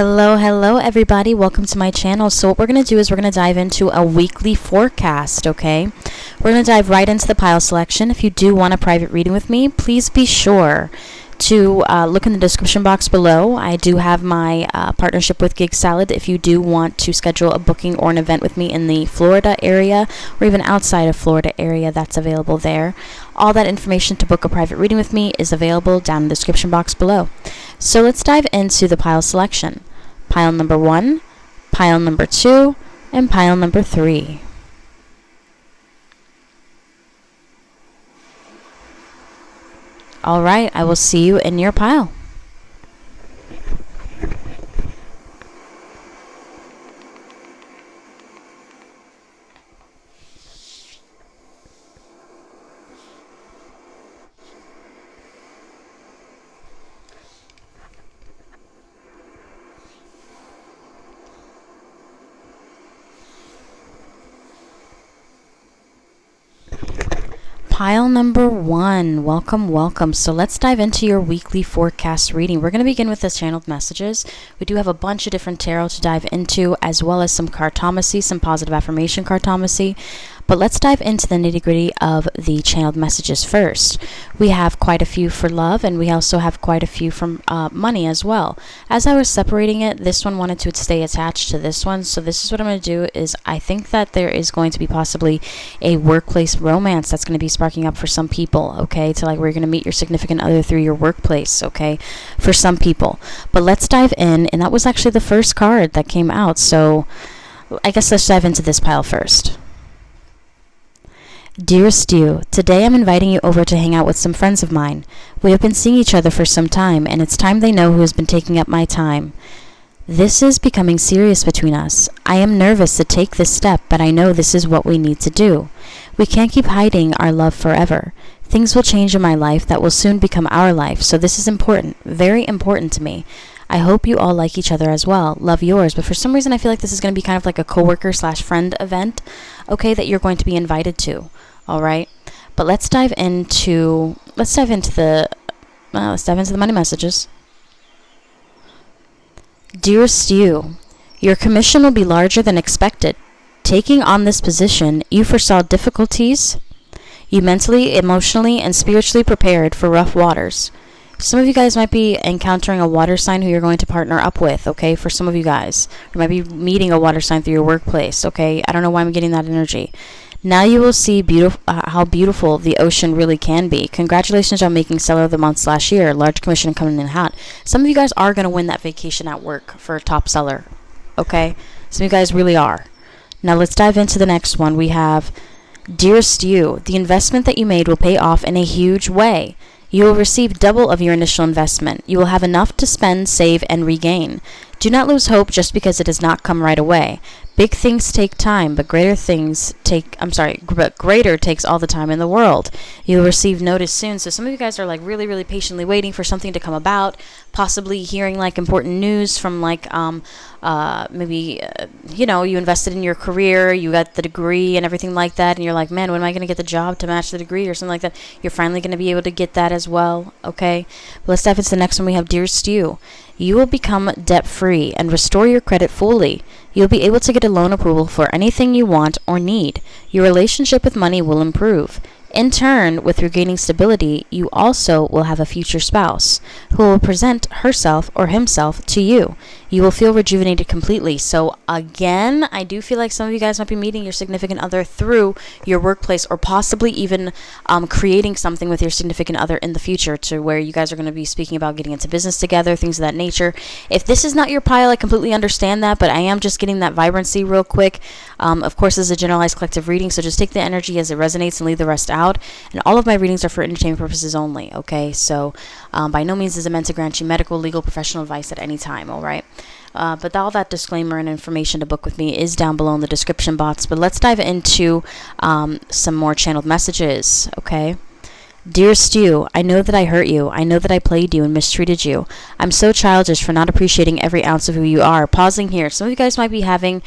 Hello everybody, welcome to my channel. So what we're going to do is we're going to dive into a weekly forecast, okay? We're going to dive right into the pile selection. If you do want a private reading with me, please be sure to look in the description box below. I do have my partnership with Gig Salad. If you do want to schedule a booking or an event with me in the Florida area or even outside of Florida area, that's available there. All that information to book a private reading with me is available down in the description box below. So let's dive into the pile selection. Pile number 1, pile number 2, and pile number 3. All right, I will see you in your pile. Pile number 1, welcome. So let's dive into your weekly forecast reading. We're going to begin with the channeled messages. We do have a bunch of different tarot to dive into, as well as some cartomancy, some positive affirmation cartomancy. But let's dive into the nitty-gritty of the channeled messages first. We have quite a few for love, and we also have quite a few from money as well. As I was separating it, this one wanted to stay attached to this one. So this is what I'm going to do is I think that there is going to be possibly a workplace romance that's going to be sparking up for some people, okay? To like we're going to meet your significant other through your workplace, okay? For some people. But let's dive in, and that was actually the first card that came out. So I guess let's dive into this pile first. Dearest you, today I'm inviting you over to hang out with some friends of mine. We have been seeing each other for some time, and it's time they know who has been taking up my time. This is becoming serious between us. I am nervous to take this step, but I know this is what we need to do. We can't keep hiding our love forever. Things will change in my life that will soon become our life, so this is important, very important to me. I hope you all like each other as well. Love, yours. But for some reason, I feel like this is going to be kind of like a coworker/friend event, okay, that you're going to be invited to. All right, but let's dive into the money messages. Dearest you, your commission will be larger than expected. Taking on this position, you foresaw difficulties. You mentally, emotionally, and spiritually prepared for rough waters. Some of you guys might be encountering a water sign who you're going to partner up with, okay, for some of you guys. You might be meeting a water sign through your workplace, okay? I don't know why I'm getting that energy. Now you will see how beautiful the ocean really can be. Congratulations on making Seller of the Month /year. Large commission coming in hot. Some of you guys are going to win that vacation at work for a top seller, okay? Some of you guys really are. Now let's dive into the next one. We have, Dearest you, the investment that you made will pay off in a huge way. You will receive double of your initial investment. You will have enough to spend, save, and regain. Do not lose hope just because it does not come right away. Big things take time, but greater takes all the time in the world. You will receive notice soon. So some of you guys are like really patiently waiting for something to come about, possibly hearing like important news from like maybe you invested in your career, you got the degree and everything like that, and you're like, man, when am I going to get the job to match the degree or something like that? You're finally going to be able to get that as well, okay? But let's dive into the next one. We have, Dearest you. You will become debt-free and restore your credit fully. You'll be able to get a loan approval for anything you want or need. Your relationship with money will improve. In turn, with regaining stability, you also will have a future spouse who will present herself or himself to you. You will feel rejuvenated completely. So again, I do feel like some of you guys might be meeting your significant other through your workplace, or possibly even creating something with your significant other in the future, to where you guys are going to be speaking about getting into business together, things of that nature. If this is not your pile, I completely understand that, but I am just getting that vibrancy real quick. Of course, this is a generalized collective reading, so just take the energy as it resonates and leave the rest out. And all of my readings are for entertainment purposes only, okay? So by no means is it meant to grant you medical, legal, professional advice at any time, all right? But all that disclaimer and information to book with me is down below in the description box. But let's dive into some more channeled messages, okay? Dearest you, I know that I hurt you. I know that I played you and mistreated you. I'm so childish for not appreciating every ounce of who you are. Pausing here. Some of you guys might be having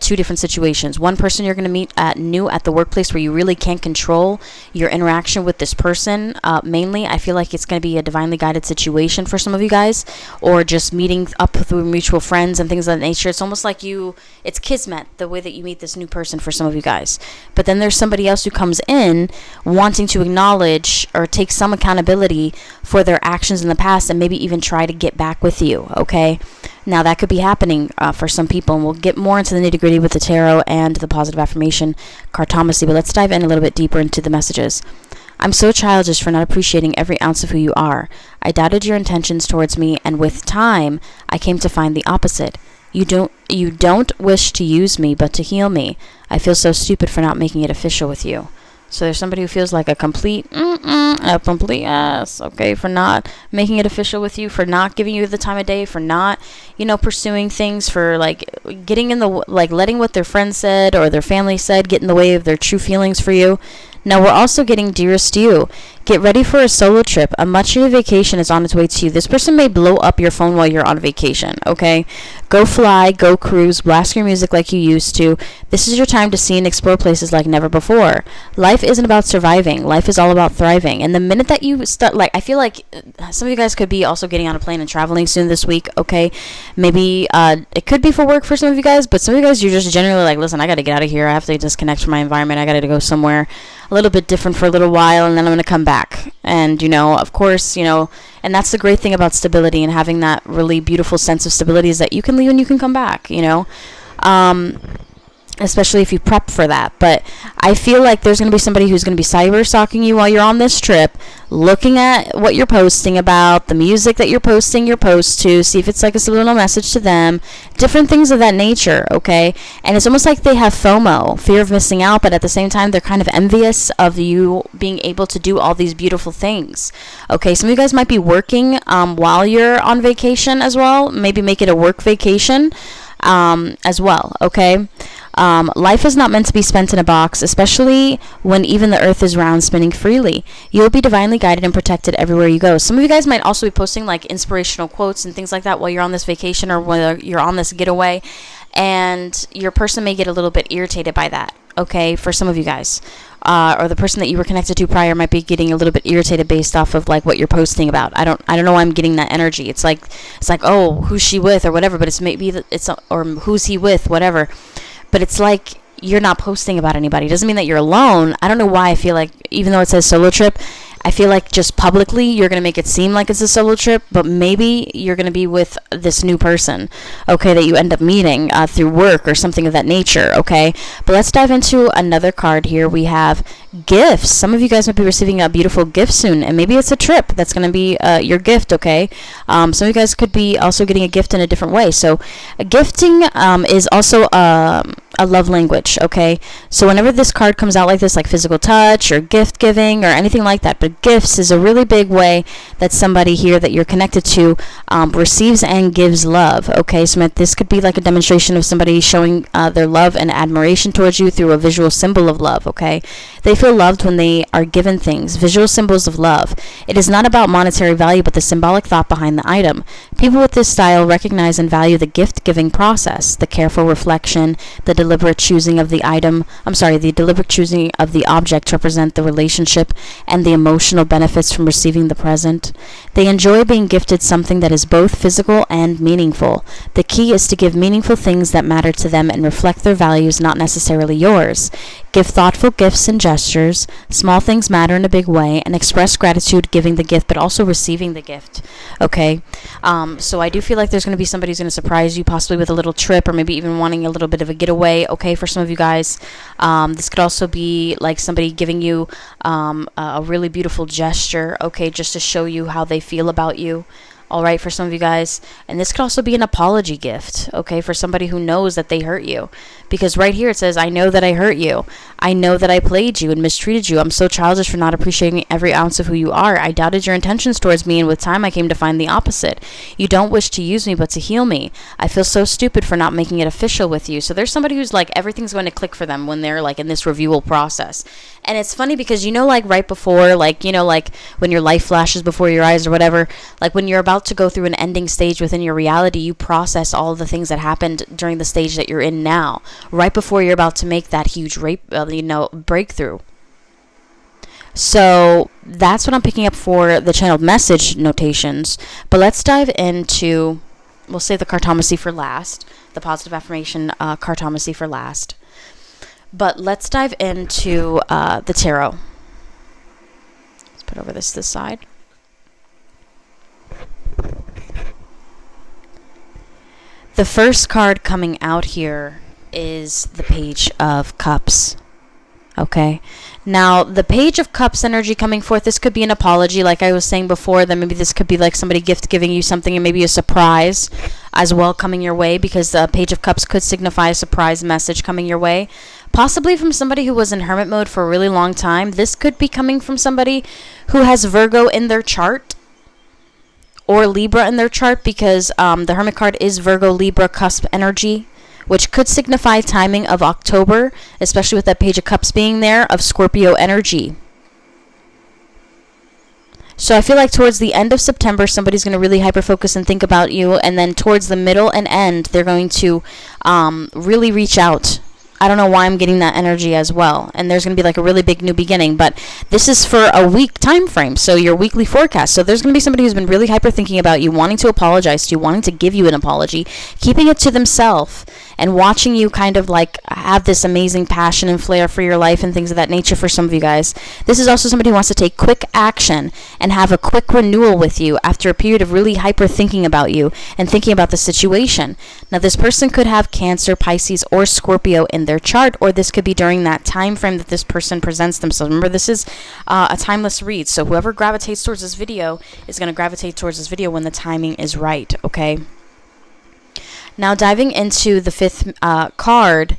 two different situations. One person you're going to meet new at the workplace where you really can't control your interaction with this person. Mainly, I feel like it's going to be a divinely guided situation for some of you guys, or just meeting up through mutual friends and things of that nature. It's almost like it's kismet, the way that you meet this new person for some of you guys. But then there's somebody else who comes in wanting to acknowledge or take some accountability for their actions in the past and maybe even try to get back with you, okay? Now, that could be happening for some people, and we'll get more into the nitty-gritty with the tarot and the positive affirmation cartomancy, but let's dive in a little bit deeper into the messages. I'm so childish for not appreciating every ounce of who you are. I doubted your intentions towards me, and with time, I came to find the opposite. You don't wish to use me, but to heal me. I feel so stupid for not making it official with you. So there's somebody who feels like a complete ass, okay, for not making it official with you, for not giving you the time of day, for not, pursuing things, for getting in the, letting what their friends said or their family said get in the way of their true feelings for you. Now, we're also getting dearest you. Get ready for a solo trip. A much-needed vacation is on its way to you. This person may blow up your phone while you're on vacation, okay? Go fly, go cruise, blast your music like you used to. This is your time to see and explore places like never before. Life isn't about surviving. Life is all about thriving. And the minute that you start, I feel like some of you guys could be also getting on a plane and traveling soon this week, okay? Maybe it could be for work for some of you guys, but some of you guys, you're just generally listen, I got to get out of here. I have to disconnect from my environment. I got to go somewhere a little bit different for a little while, and then I'm going to come back. And, of course, and that's the great thing about stability and having that really beautiful sense of stability is that you can leave and you can come back, especially if you prep for that. But I feel like there's going to be somebody who's going to be cyber stalking you while you're on this trip, looking at what you're posting about, the music that you're posting your post to, see if it's like a subliminal message to them, different things of that nature, okay? And it's almost like they have FOMO, fear of missing out, but at the same time, they're kind of envious of you being able to do all these beautiful things, okay? Some of you guys might be working while you're on vacation as well. Maybe make it a work vacation as well, okay? Life is not meant to be spent in a box, especially when even the earth is round, spinning freely. You'll be divinely guided and protected everywhere you go. Some of you guys might also be posting inspirational quotes and things like that while you're on this vacation or while you're on this getaway, and your person may get a little bit irritated by that, okay, for some of you guys. Or the person that you were connected to prior might be getting a little bit irritated based off of what you're posting about. I don't know why I'm getting that energy. It's like, oh, who's she with or whatever, but it's maybe or who's he with, whatever. But it's like you're not posting about anybody. It doesn't mean that you're alone. I don't know why I feel like, even though it says solo trip, I feel like just publicly you're going to make it seem like it's a solo trip, but maybe you're going to be with this new person, okay, that you end up meeting through work or something of that nature, okay? But let's dive into another card here. We have gifts. Some of you guys might be receiving a beautiful gift soon, and maybe it's a trip that's going to be your gift, okay? Some of you guys could be also getting a gift in a different way. So gifting is also a love language, okay? So whenever this card comes out like this, like physical touch or gift giving or anything like that, but gifts is a really big way that somebody here that you're connected to receives and gives love, okay? So this could be like a demonstration of somebody showing their love and admiration towards you through a visual symbol of love, okay? They feel loved when they are given things, visual symbols of love. It is not about monetary value, but the symbolic thought behind the item. People with this style recognize and value the gift-giving process, the careful reflection, the deliberate choosing of the the deliberate choosing of the object to represent the relationship and the emotional benefits from receiving the present. They enjoy being gifted something that is both physical and meaningful. The key is to give meaningful things that matter to them and reflect their values, not necessarily yours. Give thoughtful gifts and gestures. Small things matter in a big way, and express gratitude giving the gift, but also receiving the gift. Okay? So I do feel like there's going to be somebody who's going to surprise you, possibly with a little trip, or maybe even wanting a little bit of a getaway. Okay, for some of you guys, this could also be like somebody giving you a really beautiful gesture. Okay, just to show you how they feel about you. All right, for some of you guys. And this could also be an apology gift, okay, for somebody who knows that they hurt you. Because right here it says, I know that I hurt you. I know that I played you and mistreated you. I'm so childish for not appreciating every ounce of who you are. I doubted your intentions towards me, and with time I came to find the opposite. You don't wish to use me, but to heal me. I feel so stupid for not making it official with you. So there's somebody who's like, everything's going to click for them when they're like in this reviewal process. And it's funny because, like right before, like when your life flashes before your eyes or whatever, like when you're about about to go through an ending stage within your reality, you process all of the things that happened during the stage that you're in now, right before you're about to make that huge breakthrough. So that's what I'm picking up for the channeled message notations. But let's dive into, we'll save the cartomancy for last, the positive affirmation cartomancy for last. But let's dive into the tarot. Let's put over this side. The first card coming out here is the Page of Cups. Okay. Now, the Page of Cups energy coming forth, this could be an apology, like I was saying before, then maybe this could be like somebody giving you something, and maybe a surprise as well coming your way, because the Page of Cups could signify a surprise message coming your way. Possibly from somebody who was in hermit mode for a really long time. This could be coming from somebody who has Virgo in their chart, or Libra in their chart, because the Hermit card is Virgo, Libra, cusp energy, which could signify timing of October, especially with that Page of Cups being there, of Scorpio energy. So I feel like towards the end of September, somebody's going to really hyper-focus and think about you, and then towards the middle and end, they're going to really reach out. I don't know why I'm getting that energy as well. And there's going to be like a really big new beginning. But this is for a week time frame. So your weekly forecast. So there's going to be somebody who's been really hyper thinking about you, wanting to apologize to you, wanting to give you an apology, keeping it to themselves, and watching you kind of like have this amazing passion and flair for your life and things of that nature for some of you guys. This is also somebody who wants to take quick action and have a quick renewal with you after a period of really hyper thinking about you and thinking about the situation. Now, this person could have Cancer, Pisces, or Scorpio in their chart, or this could be during that time frame that this person presents themselves. Remember, this is a timeless read, so whoever gravitates towards this video is going to gravitate towards this video when the timing is right, okay? Now, diving into the fifth card,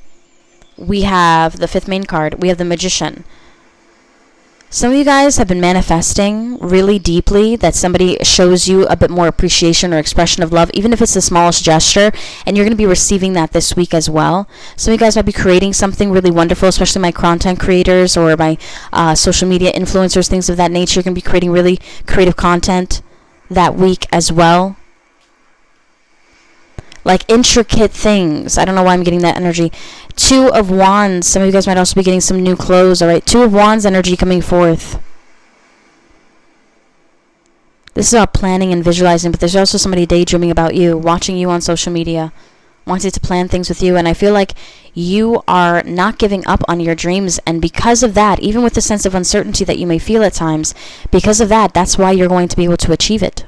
we have the fifth main card. We have the Magician. Some of you guys have been manifesting really deeply that somebody shows you a bit more appreciation or expression of love, even if it's the smallest gesture, and you're going to be receiving that this week as well. Some of you guys might be creating something really wonderful, especially my content creators or my social media influencers, things of that nature. You're going to be creating really creative content that week as well. Like intricate things. I don't know why I'm getting that energy. Two of Wands. Some of you guys might also be getting some new clothes. All right. Two of Wands energy coming forth. This is about planning and visualizing, but there's also somebody daydreaming about you, watching you on social media, wanting to plan things with you. And I feel like you are not giving up on your dreams. And because of that, even with the sense of uncertainty that you may feel at times, because of that, that's why you're going to be able to achieve it.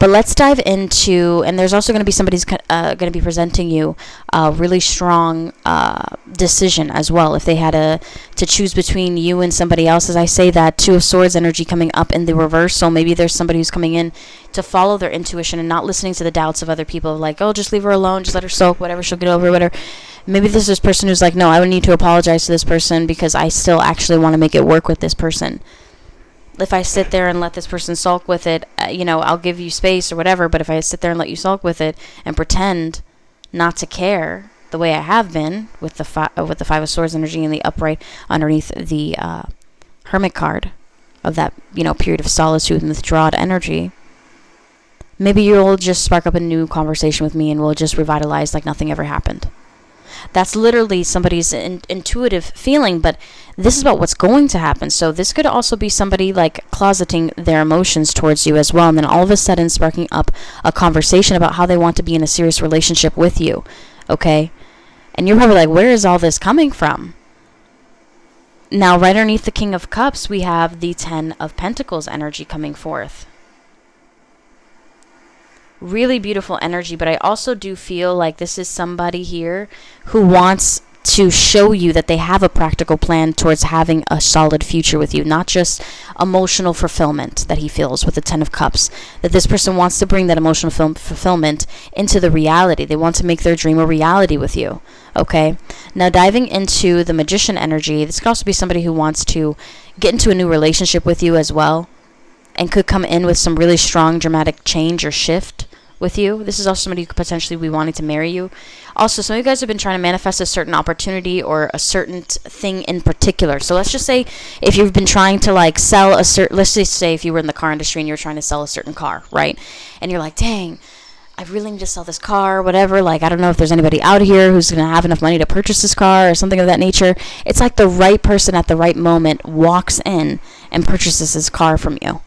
But let's dive into, and there's also going to be somebody who's going to be presenting you a really strong decision as well. If they had to choose between you and somebody else, as I say that, Two of Swords energy coming up in the reverse. So maybe there's somebody who's coming in to follow their intuition and not listening to the doubts of other people. Like, oh, just leave her alone, just let her soak, whatever, she'll get over, whatever. Maybe there's this person who's like, no, I would need to apologize to this person because I still actually want to make it work with this person. If I sit there and let this person sulk with it, I'll give you space or whatever. But if I sit there and let you sulk with it and pretend not to care the way I have been with the Five of Swords energy and the upright underneath the Hermit card of that, period of solitude and withdrawed energy, maybe you'll just spark up a new conversation with me and we'll just revitalize like nothing ever happened. That's literally somebody's intuitive feeling, but this is about what's going to happen. So this could also be somebody like closeting their emotions towards you as well, and then all of a sudden sparking up a conversation about how they want to be in a serious relationship with you, okay? And you're probably like, where is all this coming from? Now, right underneath the King of Cups, we have the Ten of Pentacles energy coming forth. Really beautiful energy, but I also do feel like this is somebody here who wants to show you that they have a practical plan towards having a solid future with you, not just emotional fulfillment that he feels with the Ten of Cups, that this person wants to bring that emotional fulfillment into the reality. They want to make their dream a reality with you, okay? Now, diving into the Magician energy, this could also be somebody who wants to get into a new relationship with you as well, and could come in with some really strong dramatic change or shift with you. This is also somebody who could potentially be wanting to marry you. Also, some of you guys have been trying to manifest a certain opportunity or a certain thing in particular. So let's just say if you've been trying to like sell a certain, let's just say if you were in the car industry and you're trying to sell a certain car, right? And you're like, dang, I really need to sell this car, whatever. Like, I don't know if there's anybody out here who's going to have enough money to purchase this car or something of that nature. It's like the right person at the right moment walks in and purchases this car from you.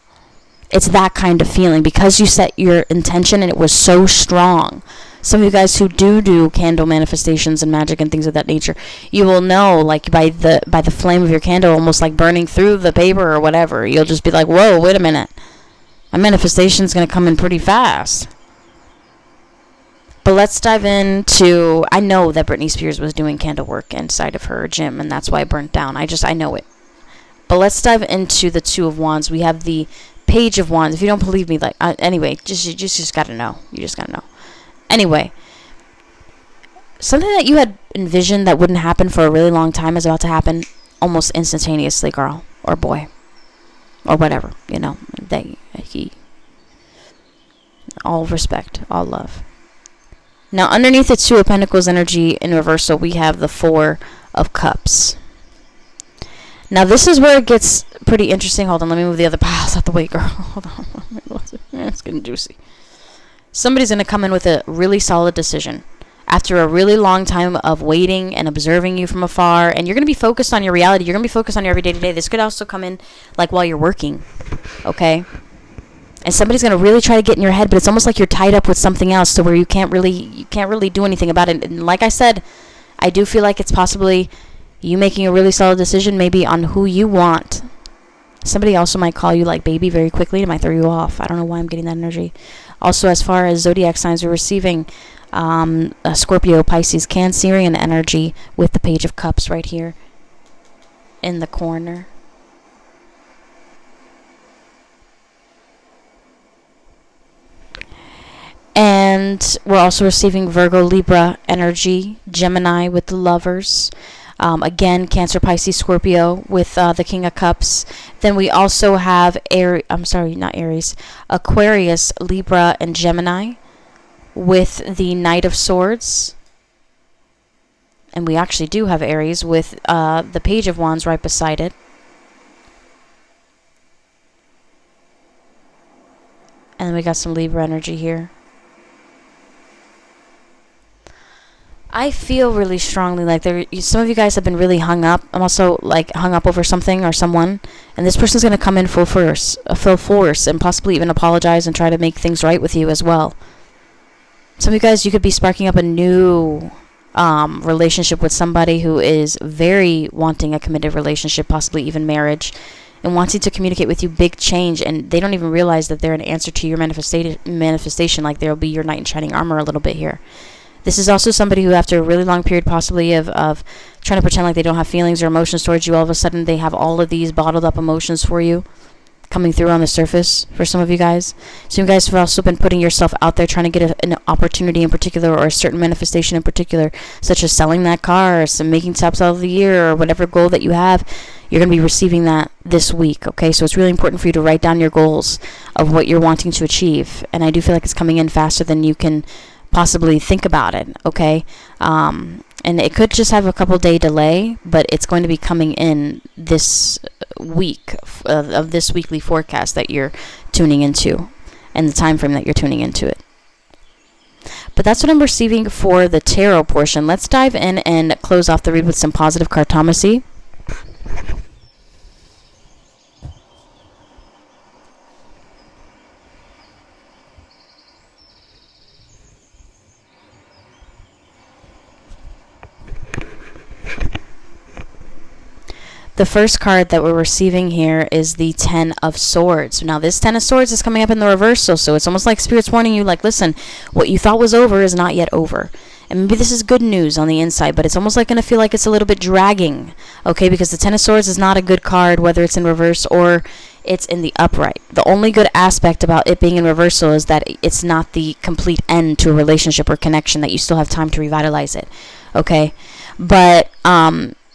It's that kind of feeling because you set your intention and it was so strong. Some of you guys who do candle manifestations and magic and things of that nature, you will know, like, by the flame of your candle almost like burning through the paper or whatever. You'll just be like, whoa, wait a minute. My manifestation's going to come in pretty fast. But let's dive into, I know that Britney Spears was doing candle work inside of her gym, and that's why it burnt down. I know it. But let's dive into the Two of Wands. We have the Page of Wands. If you don't believe me, like, anyway, you just gotta know. You just gotta know. Anyway, something that you had envisioned that wouldn't happen for a really long time is about to happen almost instantaneously, girl or boy or whatever. You know, he. All respect, all love. Now, underneath the Two of Pentacles energy in reversal, we have the Four of Cups. Now, this is where it gets pretty interesting. Hold on, let me move the other piles out the way, girl. Hold on. It's getting juicy. Somebody's going to come in with a really solid decision after a really long time of waiting and observing you from afar. And you're going to be focused on your reality. You're going to be focused on your everyday to day. This could also come in like while you're working, okay? And somebody's going to really try to get in your head, but it's almost like you're tied up with something else to where you can't really do anything about it. And like I said, I do feel like it's possibly you making a really solid decision maybe on who you want. Somebody also might call you like baby very quickly. It might throw you off. I don't know why I'm getting that energy. Also, as far as zodiac signs, we're receiving Scorpio, Pisces, Cancerian energy with the Page of Cups right here in the corner. And we're also receiving Virgo, Libra energy, Gemini with the Lovers. Again, Cancer, Pisces, Scorpio with the King of Cups. Then we also have Aquarius, Libra, and Gemini with the Knight of Swords. And we actually do have Aries with the Page of Wands right beside it. And then we got some Libra energy here. I feel really strongly like some of you guys have been really hung up. I'm also like hung up over something or someone, and this person's going to come in full force, and possibly even apologize and try to make things right with you as well. Some of you guys, you could be sparking up a new relationship with somebody who is very wanting a committed relationship, possibly even marriage, and wanting to communicate with you big change, and they don't even realize that they're an answer to your manifestation. Like they'll be your knight in shining armor a little bit here. This is also somebody who, after a really long period possibly of trying to pretend like they don't have feelings or emotions towards you, all of a sudden they have all of these bottled up emotions for you coming through on the surface for some of you guys. So you guys have also been putting yourself out there trying to get an opportunity in particular or a certain manifestation in particular, such as selling that car or some making top sell of the year or whatever goal that you have. You're going to be receiving that this week, okay? So it's really important for you to write down your goals of what you're wanting to achieve. And I do feel like it's coming in faster than you can possibly think about it, okay? And it could just have a couple day delay, but it's going to be coming in this week of this weekly forecast that you're tuning into and the time frame that you're tuning into it. But that's what I'm receiving for the tarot portion. Let's dive in and close off the read with some positive cartomacy. The first card that we're receiving here is the Ten of Swords. Now, this Ten of Swords is coming up in the reversal, so it's almost like Spirit's warning you, like, listen, what you thought was over is not yet over. And maybe this is good news on the inside, but it's almost like going to feel like it's a little bit dragging, okay? Because the Ten of Swords is not a good card, whether it's in reverse or it's in the upright. The only good aspect about it being in reversal is that it's not the complete end to a relationship or connection, that you still have time to revitalize it, okay? But,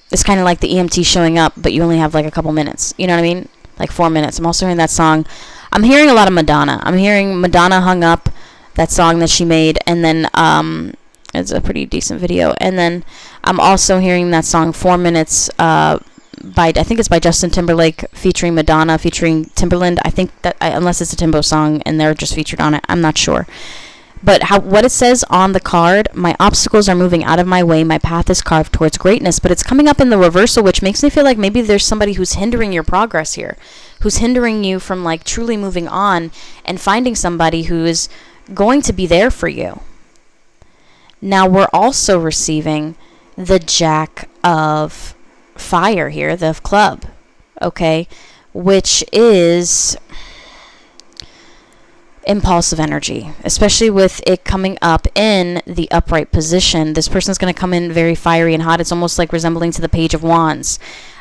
it's kind of like the EMT showing up, but you only have like a couple minutes. You know what I mean? Like 4 minutes. I'm also hearing that song. I'm hearing a lot of Madonna. I'm hearing Madonna hung up that song that she made, and then it's a pretty decent video. And then I'm also hearing that song 4 Minutes I think it's by Justin Timberlake featuring Madonna featuring Timberland. I think that unless it's a Timbo song and they're just featured on it, I'm not sure. But what it says on the card, my obstacles are moving out of my way, my path is carved towards greatness, but it's coming up in the reversal, which makes me feel like maybe there's somebody who's hindering your progress here, who's hindering you from like truly moving on and finding somebody who is going to be there for you. Now we're also receiving the Jack of Fire here, the club, okay, which is impulsive energy, especially with it coming up in the upright position. This person's going to come in very fiery and hot. It's almost like resembling to the Page of Wands.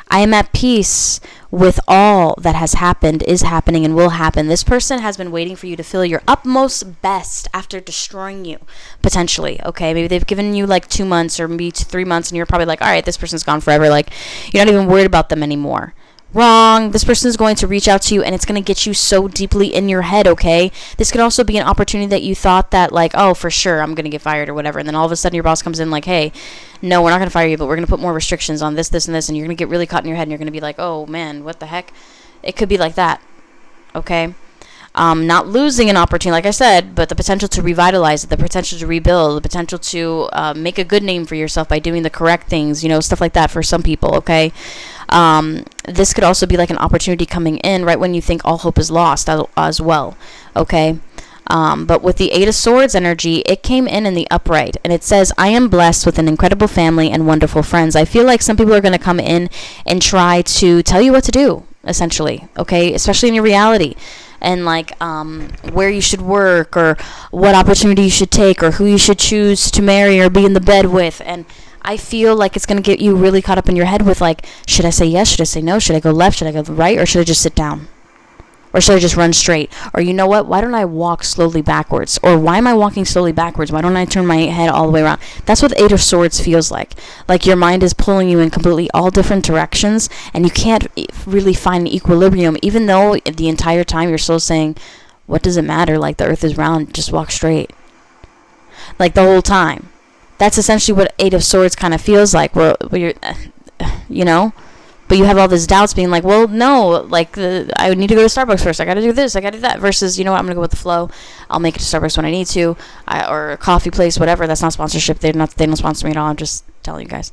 I am at peace with all that has happened, is happening, and will happen. This person has been waiting for you to feel your utmost best after destroying you, potentially, okay? Maybe they've given you like 2 months or maybe 3 months, and you're probably like, all right, this person's gone forever. Like, you're not even worried about them anymore. Wrong. This person is going to reach out to you, and it's going to get you so deeply in your head, okay? This could also be an opportunity that you thought that, like, oh, for sure, I'm going to get fired or whatever, and then all of a sudden your boss comes in like, hey, no, we're not going to fire you, but we're going to put more restrictions on this, this, and this, and you're going to get really caught in your head, and you're going to be like, oh, man, what the heck? It could be like that, okay? Not losing an opportunity, like I said, but the potential to revitalize it, the potential to rebuild, the potential to make a good name for yourself by doing the correct things, you know, stuff like that for some people, okay? This could also be like an opportunity coming in right when you think all hope is lost as well, okay? But with the Eight of Swords energy, it came in the upright, and it says, I am blessed with an incredible family and wonderful friends. I feel like some people are going to come in and try to tell you what to do, essentially, okay? Especially in your reality. And like where you should work, or what opportunity you should take, or who you should choose to marry or be in the bed with. And I feel like it's going to get you really caught up in your head with like, should I say yes? Should I say no? Should I go left? Should I go right? Or should I just sit down? Or should I just run straight? Or you know what? Why don't I walk slowly backwards? Or why am I walking slowly backwards? Why don't I turn my head all the way around? That's what the Eight of Swords feels like. Like your mind is pulling you in completely all different directions, and you can't really find equilibrium, even though the entire time you're still saying, what does it matter? Like the earth is round, just walk straight. Like the whole time. That's essentially what Eight of Swords kind of feels like, where you're, you know? But you have all these doubts being like, well, no, like, I would need to go to Starbucks first. I got to do this. I got to do that. Versus, you know what, I'm going to go with the flow. I'll make it to Starbucks when I need to. Or a coffee place, whatever. That's not sponsorship. They don't sponsor me at all. I'm just telling you guys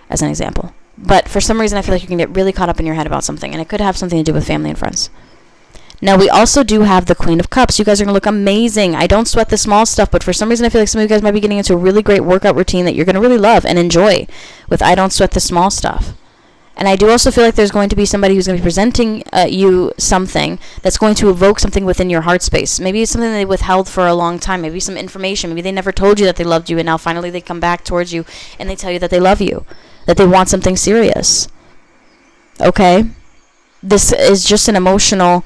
as an example. But for some reason, I feel like you can get really caught up in your head about something. And it could have something to do with family and friends. Now, we also do have the Queen of Cups. You guys are going to look amazing. I don't sweat the small stuff, but for some reason, I feel like some of you guys might be getting into a really great workout routine that you're going to really love and enjoy with I don't sweat the small stuff. And I do also feel like there's going to be somebody who's going to be presenting you something that's going to evoke something within your heart space. Maybe it's something they withheld for a long time. Maybe some information. Maybe they never told you that they loved you, and now finally they come back towards you and they tell you that they love you, that they want something serious. Okay? This is just an emotional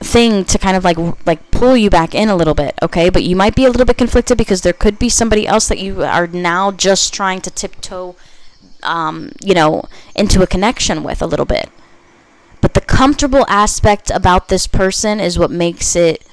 thing to kind of like pull you back in a little bit, okay? But you might be a little bit conflicted because there could be somebody else that you are now just trying to tiptoe into a connection with a little bit. But the comfortable aspect about this person is what makes it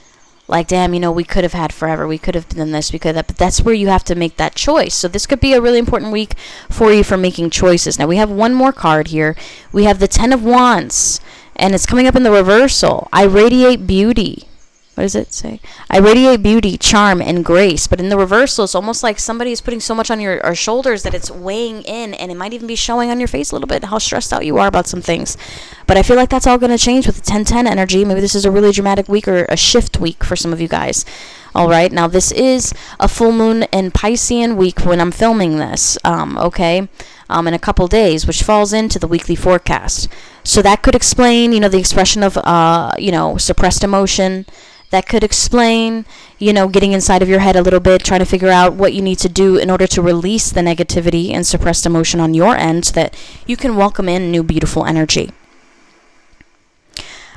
like, damn, we could have had forever. We could have done this. We could have. But that's where you have to make that choice. So this could be a really important week for you for making choices. Now, we have one more card here. We have the Ten of Wands, and it's coming up in the reversal. I radiate beauty. What does it say? I radiate beauty, charm, and grace. But in the reversal, it's almost like somebody is putting so much on your shoulders that it's weighing in, and it might even be showing on your face a little bit how stressed out you are about some things. But I feel like that's all going to change with the 10-10 energy. Maybe this is a really dramatic week or a shift week for some of you guys. All right. Now, this is a full moon and Piscean week when I'm filming this, okay, in a couple days, which falls into the weekly forecast. So that could explain, the expression of, suppressed emotion. That could explain, getting inside of your head a little bit, trying to figure out what you need to do in order to release the negativity and suppressed emotion on your end so that you can welcome in new, beautiful energy.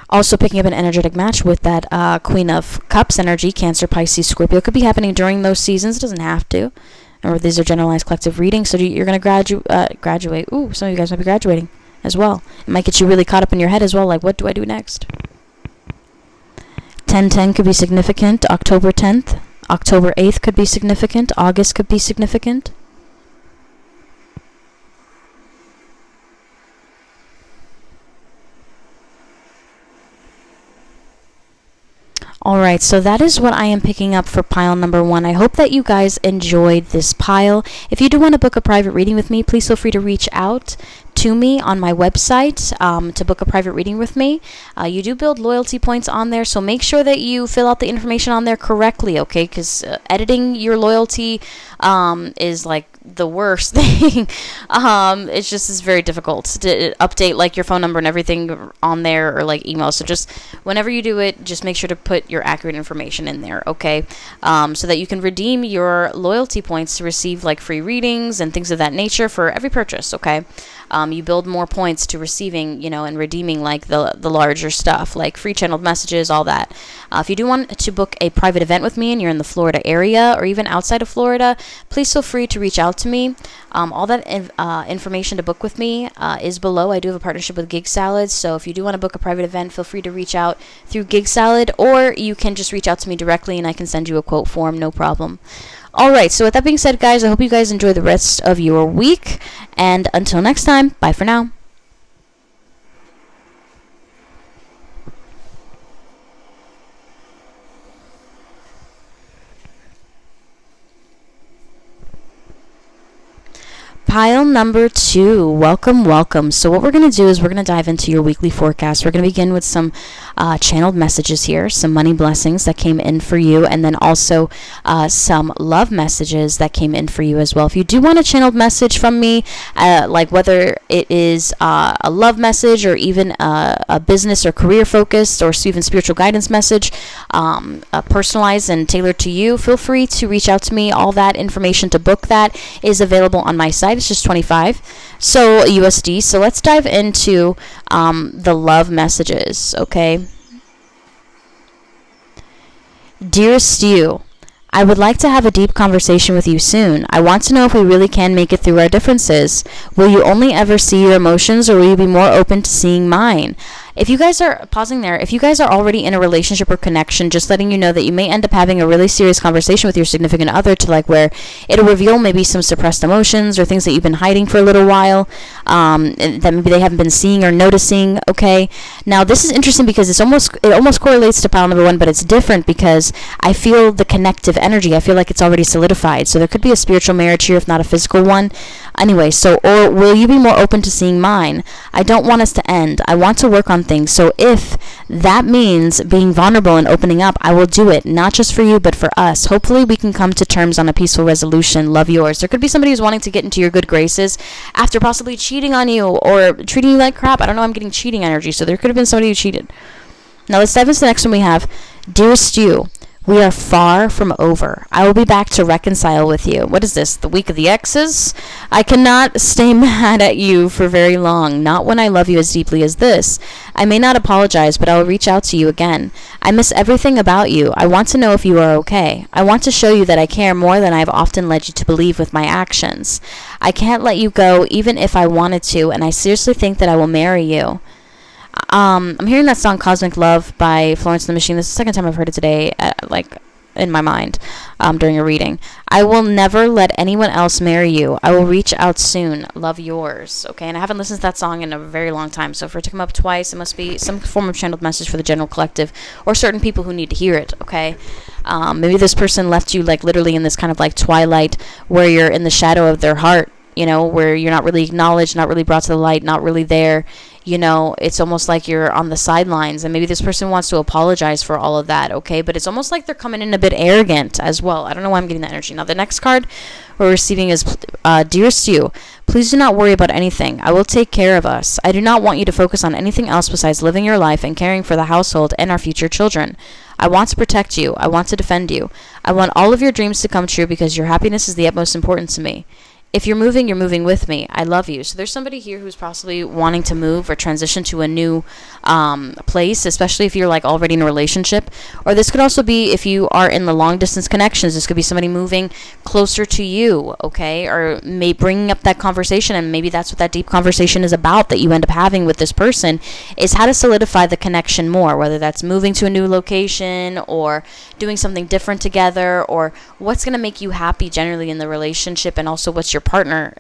Also picking up an energetic match with that Queen of Cups energy, Cancer, Pisces, Scorpio. Could be happening during those seasons. It doesn't have to. Or these are generalized collective readings, so you're going to graduate. Ooh, some of you guys might be graduating as well. It might get you really caught up in your head as well, like, what do I do next? 10/10 could be significant. October 10th. October 8th could be significant. August could be significant. Alright, so that is what I am picking up for pile number 1. I hope that you guys enjoyed this pile. If you do want to book a private reading with me, please feel free to reach out to me on my website to book a private reading with me. You do build loyalty points on there, so make sure that you fill out the information on there correctly, okay? Because editing your loyalty is like the worst thing. It's just is very difficult to update like your phone number and everything on there, or like email. So just whenever you do it, just make sure to put your accurate information in there, okay? So that you can redeem your loyalty points to receive like free readings and things of that nature for every purchase, okay? You build more points to receiving, and redeeming like the larger stuff, like free channeled messages, all that. If you do want to book a private event with me and you're in the Florida area or even outside of Florida, please feel free to reach out to me. All that information to book with me is below. I do have a partnership with Gig Salad, so if you do want to book a private event, feel free to reach out through Gig Salad, or you can just reach out to me directly and I can send you a quote form, no problem. Alright, so with that being said, guys, I hope you guys enjoy the rest of your week, and until next time, bye for now. Pile number 2. Welcome. So what we're going to do is we're going to dive into your weekly forecast. We're going to begin with some channeled messages here, some money blessings that came in for you, and then also some love messages that came in for you as well. If you do want a channeled message from me, like whether it is a love message or even a business or career focused or even spiritual guidance message, personalized and tailored to you, feel free to reach out to me. All that information to book that is available on my site. It's just 25 so USD. So let's dive into the love messages, okay? Dearest you, I would like to have a deep conversation with you soon. I want to know if we really can make it through our differences. Will you only ever see your emotions, or will you be more open to seeing mine? If you guys are pausing there, if you guys are already in a relationship or connection, just letting you know that you may end up having a really serious conversation with your significant other, to like where it'll reveal maybe some suppressed emotions or things that you've been hiding for a little while, that maybe they haven't been seeing or noticing, okay? Now this is interesting because it almost correlates to pile number 1, but it's different because I feel the connective energy. I feel like it's already solidified. So there could be a spiritual marriage here, if not a physical one. Anyway, so, or will you be more open to seeing mine? I don't want us to end. I want to work on things. So if that means being vulnerable and opening up, I will do it, not just for you, but for us. Hopefully we can come to terms on a peaceful resolution. Love, yours. There could be somebody who's wanting to get into your good graces after possibly cheating on you or treating you like crap. I don't know, I'm getting cheating energy. So there could have been somebody who cheated. Now let's dive into the next one we have. Dearest you, we are far from over. I will be back to reconcile with you. What is this, the week of the exes? I cannot stay mad at you for very long, not when I love you as deeply as this. I may not apologize, but I will reach out to you again. I miss everything about you. I want to know if you are okay. I want to show you that I care more than I have often led you to believe with my actions. I can't let you go even if I wanted to, and I seriously think that I will marry you. I'm hearing that song Cosmic Love by Florence and the Machine. This is the second time I've heard it today, like in my mind, during a reading. I will never let anyone else marry you. I will reach out soon. Love, yours. Okay, and I haven't listened to that song in a very long time, so for it to come up twice, it must be some form of channeled message for the general collective or certain people who need to hear it, okay? Maybe this person left you like literally in this kind of like twilight where you're in the shadow of their heart, where you're not really acknowledged, not really brought to the light, not really there. It's almost like you're on the sidelines, and maybe this person wants to apologize for all of that, okay? But it's almost like they're coming in a bit arrogant as well. I don't know why I'm getting that energy. Now, the next card we're receiving is, Dearest you, please do not worry about anything. I will take care of us. I do not want you to focus on anything else besides living your life and caring for the household and our future children. I want to protect you. I want to defend you. I want all of your dreams to come true because your happiness is the utmost importance to me. if you're moving with me. I love you. So there's somebody here who's possibly wanting to move or transition to a new place, especially if you're like already in a relationship. Or this could also be if you are in the long distance connections. This could be somebody moving closer to you, okay? Or bringing up that conversation, and maybe that's what that deep conversation is about that you end up having with this person, is how to solidify the connection more, whether that's moving to a new location or doing something different together, or what's going to make you happy generally in the relationship, and also what's your partner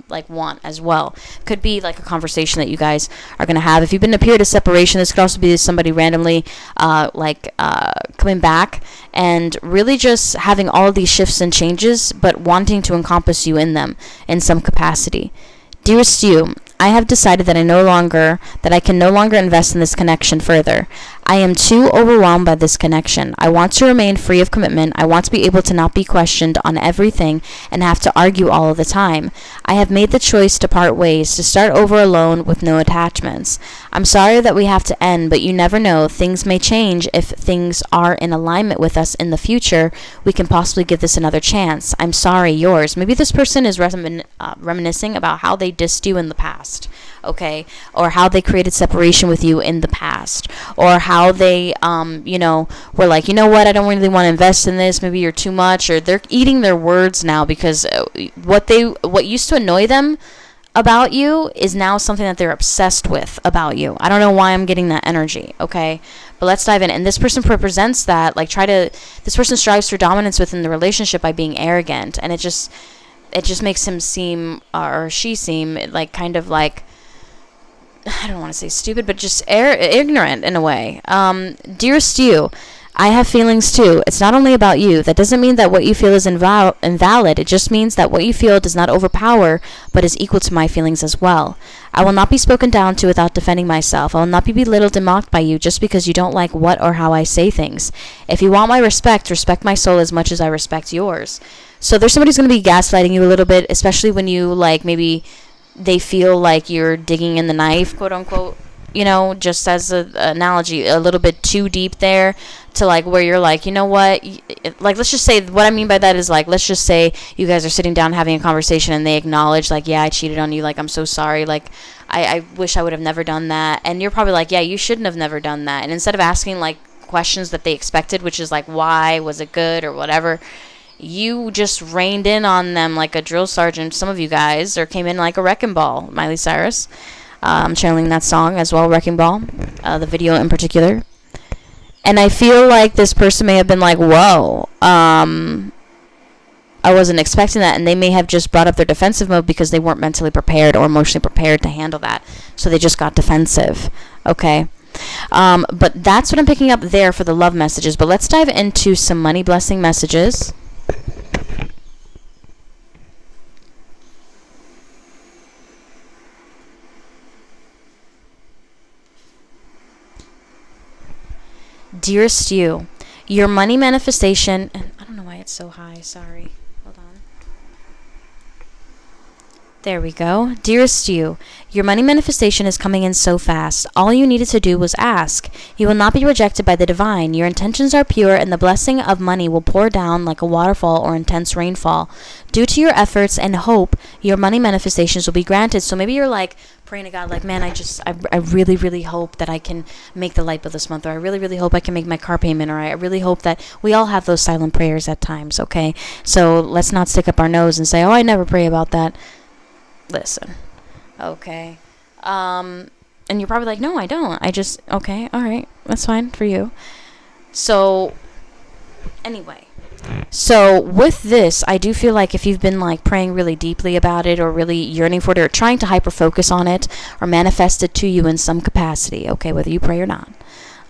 like want as well. Could be like a conversation that you guys are going to have. If you've been in a period of separation, this could also be somebody randomly coming back and really just having all of these shifts and changes, but wanting to encompass you in them in some capacity. Dearest you, I have decided that I can no longer invest in this connection further. I am too overwhelmed by this connection. I want to remain free of commitment. I want to be able to not be questioned on everything and have to argue all of the time. I have made the choice to part ways, to start over alone with no attachments. I'm sorry that we have to end, but you never know. Things may change. If things are in alignment with us in the future, we can possibly give this another chance. I'm sorry, yours. Maybe this person is reminiscing about how they dissed you in the past. Okay, or how they created separation with you in the past, or how they, were like, you know what, I don't really want to invest in this. Maybe you're too much, or they're eating their words now because what used to annoy them about you is now something that they're obsessed with about you. I don't know why I'm getting that energy. Okay, but let's dive in. And this person represents that. This person strives for dominance within the relationship by being arrogant, and it just makes him seem, or she seem, like kind of like, I don't want to say stupid, but just ignorant in a way. Dearest you, I have feelings too. It's not only about you. That doesn't mean that what you feel is invalid. It just means that what you feel does not overpower, but is equal to my feelings as well. I will not be spoken down to without defending myself. I will not be belittled and mocked by you just because you don't like what or how I say things. If you want my respect, respect my soul as much as I respect yours. So there's somebody who's going to be gaslighting you a little bit, especially when you, maybe they feel like you're digging in the knife, quote unquote, just as an analogy, a little bit too deep there to where you're like, you know what, let's just say, what I mean by that is let's just say you guys are sitting down having a conversation and they acknowledge yeah, I cheated on you, I'm so sorry, I wish I would have never done that, and you're probably like, yeah, you shouldn't have never done that, and instead of asking questions that they expected, which is why, was it good, or whatever, you just reined in on them like a drill sergeant, some of you guys, or came in like a wrecking ball. Miley Cyrus. I'm channeling that song as well, Wrecking Ball, the video in particular. And I feel like this person may have been like, whoa, I wasn't expecting that. And they may have just brought up their defensive mode because they weren't mentally prepared or emotionally prepared to handle that. So they just got defensive. Okay. But that's what I'm picking up there for the love messages. But let's dive into some money blessing messages. Dearest you, your money manifestation, and I don't know why it's so high, sorry, hold on. There we go. Dearest you, your money manifestation is coming in so fast. All you needed to do was ask. You will not be rejected by the divine. Your intentions are pure, and the blessing of money will pour down like a waterfall or intense rainfall. Due to your efforts and hope, your money manifestations will be granted. So maybe you're praying to God, man, I really, really hope that I can make the light bill this month, or I really, really hope I can make my car payment, or I really hope that we all have those silent prayers at times, okay? So let's not stick up our nose and say, oh, I never pray about that. Listen, okay. And you're probably like, no, I don't. Okay, all right, that's fine for you. So, anyway. So with this, I do feel like if you've been praying really deeply about it, or really yearning for it, or trying to hyper focus on it, or manifest it to you in some capacity, okay, whether you pray or not,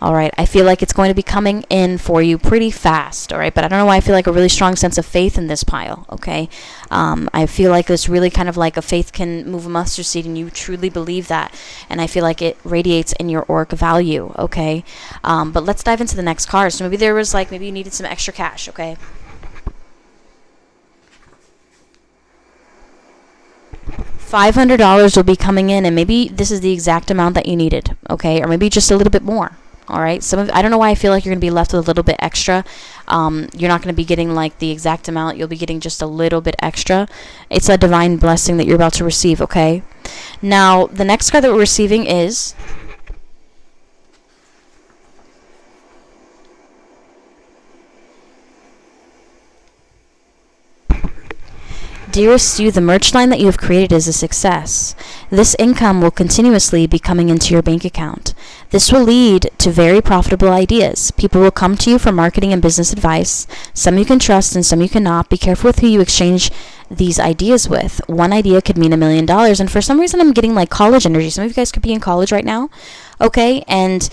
all right, I feel like it's going to be coming in for you pretty fast, all right, but I don't know why I feel like a really strong sense of faith in this pile, okay? I feel like this really kind of a faith can move a mustard seed, and you truly believe that, and I feel like it radiates in your auric value, okay? But let's dive into the next card. So maybe there was maybe you needed some extra cash, okay? $500 will be coming in, and maybe this is the exact amount that you needed, okay? Or maybe just a little bit more. All right. I don't know why I feel like you're going to be left with a little bit extra. You're not going to be getting like the exact amount. You'll be getting just a little bit extra. It's a divine blessing that you're about to receive, okay? Now, the next card that we're receiving is Dearest you, the merch line that you have created is a success. This income will continuously be coming into your bank account. This will lead to very profitable ideas. People will come to you for marketing and business advice. Some you can trust and some you cannot. Be careful with who you exchange these ideas with. One idea could mean $1 million, and for some reason I'm getting like college energy. Some of you guys could be in college right now, okay? And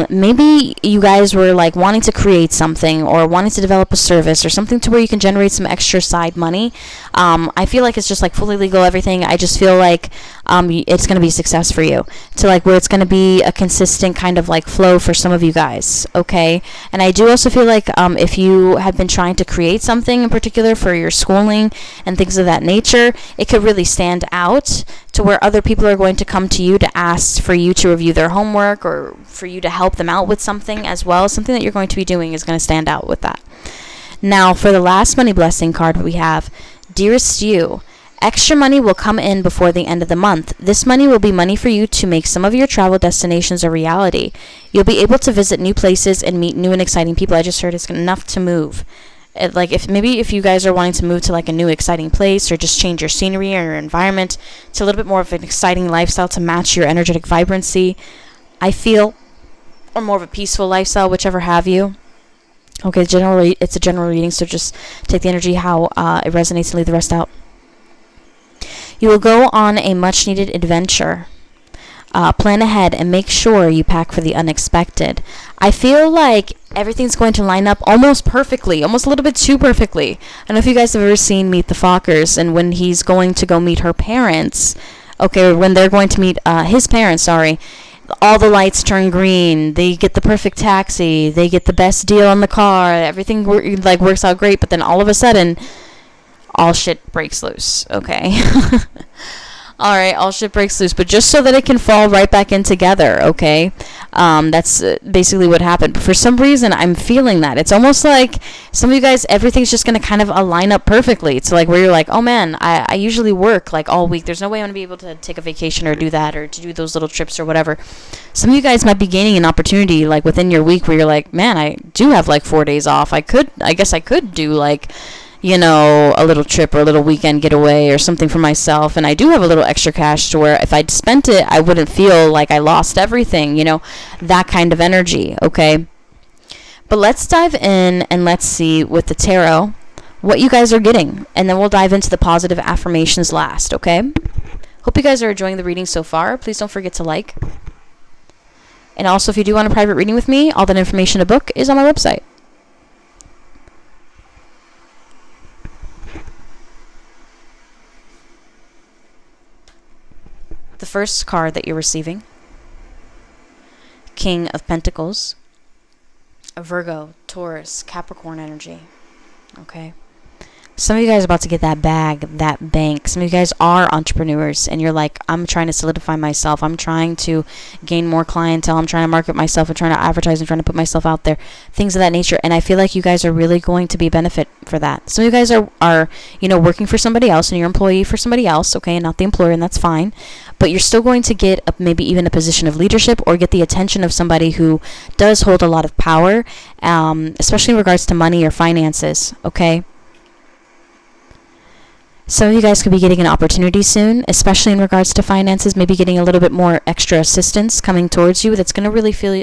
maybe you guys were like wanting to create something or wanting to develop a service or something to where you can generate some extra side money. I feel like it's just like fully legal, everything. I just feel like it's going to be a success for you, to like where it's going to be a consistent kind of like flow for some of you guys, okay? And I do also feel like if you have been trying to create something in particular for your schooling and things of that nature, it could really stand out to where other people are going to come to you to ask for you to review their homework or for you to help them out with something as well. Something that you're going to be doing is going to stand out with that. Now, for the last money blessing card we have, Dearest you, extra money will come in before the end of the month. This money will be money for you to make some of your travel destinations a reality. You'll be able to visit new places and meet new and exciting people. I just heard it's enough to move. Like if you guys are wanting to move to like a new exciting place or just change your scenery or your environment to a little bit more of an exciting lifestyle to match your energetic vibrancy, I feel, or more of a peaceful lifestyle, whichever have you. Okay, generally it's a general reading, so just take the energy how it resonates and leave the rest out. You will go on a much needed adventure. Plan ahead and make sure you pack for the unexpected. I feel like everything's going to line up almost perfectly, almost a little bit too perfectly. I don't know if you guys have ever seen Meet the Fockers, and when he's going to go meet her parents, okay, when they're going to meet his parents, sorry, all the lights turn green, they get the perfect taxi, they get the best deal on the car, everything works out great, but then all of a sudden, all shit breaks loose, okay? Alright, all shit breaks loose, but just so that it can fall right back in together, okay? That's basically what happened. But for some reason, I'm feeling that. It's almost like some of you guys, everything's just going to kind of align up perfectly. It's like where you're like, oh man, I usually work like all week. There's no way I'm going to be able to take a vacation or do that or to do those little trips or whatever. Some of you guys might be gaining an opportunity like within your week where you're like, man, I do have like 4 days off. I guess I could do like, you know, a little trip or a little weekend getaway or something for myself, and I do have a little extra cash to where if I'd spent it, I wouldn't feel like I lost everything, you know, that kind of energy, okay? But let's dive in and let's see with the tarot what you guys are getting, and then we'll dive into the positive affirmations last, okay? Hope you guys are enjoying the reading so far. Please don't forget to like. And also, if you do want a private reading with me, all that information in a book is on my website. The first card that you're receiving, King of Pentacles, a Virgo, Taurus, Capricorn energy, okay? Some of you guys are about to get that bag, that bank. Some of you guys are entrepreneurs, and you're like, I'm trying to solidify myself. I'm trying to gain more clientele. I'm trying to market myself. I'm trying to advertise. I'm trying to put myself out there. Things of that nature. And I feel like you guys are really going to be benefit for that. Some of you guys are you know, working for somebody else, and you're an employee for somebody else, okay, and not the employer, and that's fine. But you're still going to get maybe even a position of leadership or get the attention of somebody who does hold a lot of power, especially in regards to money or finances, okay? Some of you guys could be getting an opportunity soon, especially in regards to finances, maybe getting a little bit more extra assistance coming towards you that's going to really feel,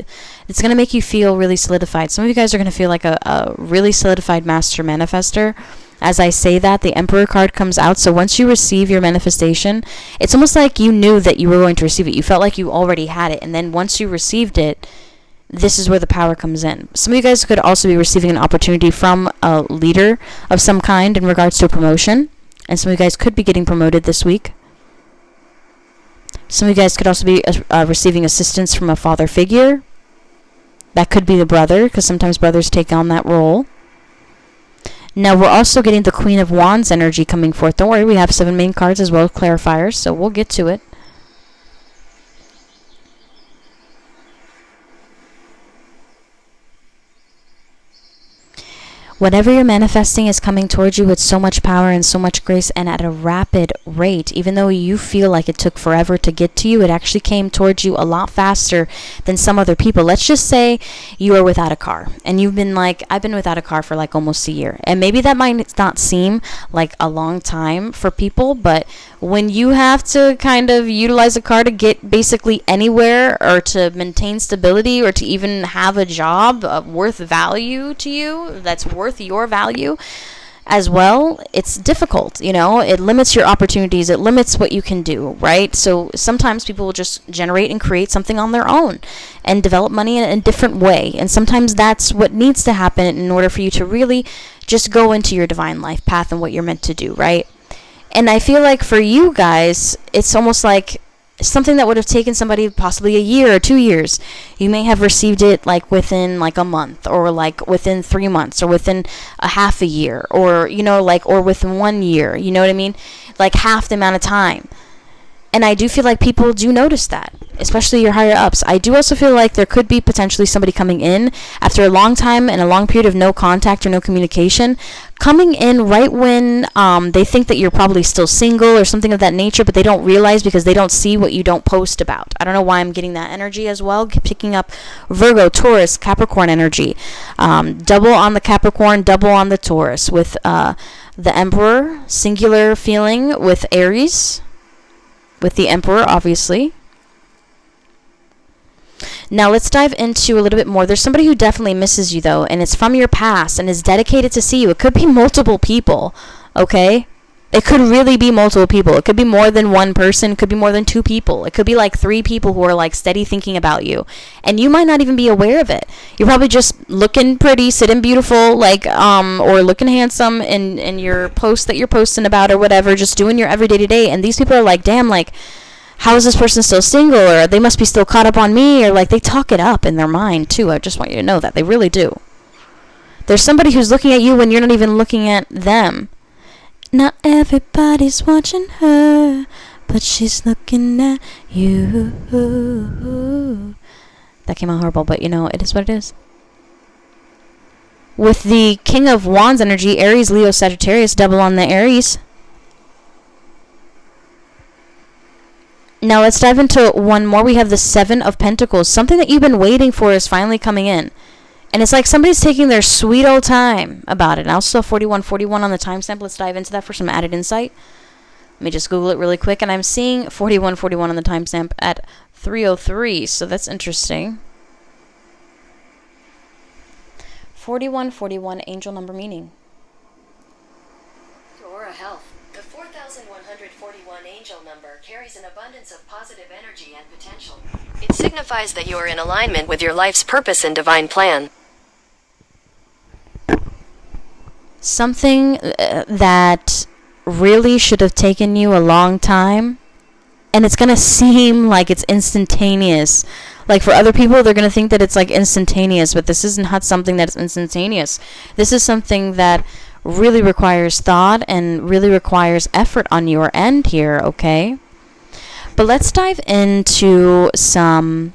it's going to make you feel really solidified. Some of you guys are going to feel like a really solidified master manifester. As I say that, the Emperor card comes out. So once you receive your manifestation, it's almost like you knew that you were going to receive it. You felt like you already had it. And then once you received it, this is where the power comes in. Some of you guys could also be receiving an opportunity from a leader of some kind in regards to a promotion. And some of you guys could be getting promoted this week. Some of you guys could also be receiving assistance from a father figure. That could be the brother, because sometimes brothers take on that role. Now, we're also getting the Queen of Wands energy coming forth. Don't worry, we have 7 main cards as well as clarifiers, so we'll get to it. Whatever you're manifesting is coming towards you with so much power and so much grace and at a rapid rate. Even though you feel like it took forever to get to you, it actually came towards you a lot faster than some other people. Let's just say you are without a car and you've been like, I've been without a car for like almost a year. And maybe that might not seem like a long time for people, but when you have to kind of utilize a car to get basically anywhere or to maintain stability or to even have a job worth value to you, that's worth your value as well, it's difficult. It limits your opportunities, it limits what you can do, right? So sometimes people will just generate and create something on their own and develop money in a different way, and sometimes that's what needs to happen in order for you to really just go into your divine life path and what you're meant to do, right? And I feel like for you guys, it's almost like something that would have taken somebody possibly a year or 2 years. You may have received it like within like a month, or like within 3 months, or within a half a year, or or within 1 year. You know what I mean? Like half the amount of time. And I do feel like people do notice that, especially your higher ups. I do also feel like there could be potentially somebody coming in after a long time and a long period of no contact or no communication, coming in right when they think that you're probably still single or something of that nature, but they don't realize because they don't see what you don't post about. I don't know why I'm getting that energy as well, picking up Virgo, Taurus, Capricorn energy. Double on the Capricorn, double on the Taurus, with the Emperor, singular feeling with Aries, with the Emperor, obviously. Now let's dive into a little bit more. There's somebody who definitely misses you, though, and it's from your past and is dedicated to see you. It could be multiple people, okay? It could really be multiple people. It could be more than one person. It could be more than 2 people. It could be like 3 people who are like steady thinking about you, and you might not even be aware of it. You're probably just looking pretty, sitting beautiful, like or looking handsome in your post that you're posting about or whatever, just doing your everyday to day, and these people are like, damn, like, how is this person still single? Or they must be still caught up on me, or like they talk it up in their mind too. I just want you to know that they really do. There's somebody who's looking at you when you're not even looking at them. Not everybody's watching her, but she's looking at you. That came out horrible, but it is what it is. With the King of Wands energy, Aries, Leo, Sagittarius, double on the Aries. Now let's dive into one more. We have the 7 of Pentacles. Something that you've been waiting for is finally coming in. And it's like somebody's taking their sweet old time about it. And I also saw 4141 on the timestamp. Let's dive into that for some added insight. Let me just Google it really quick. And I'm seeing 4141 on the timestamp at 3:03. So that's interesting. 4141, angel number meaning. Aura Health. The 4141 angel number carries an abundance of positive energy and potential. It signifies that you are in alignment with your life's purpose and divine plan. Something that really should have taken you a long time, and it's going to seem like it's instantaneous. Like for other people, they're going to think that it's like instantaneous, but this isn't something that's instantaneous. This is something that really requires thought and really requires effort on your end here, okay? But let's dive into some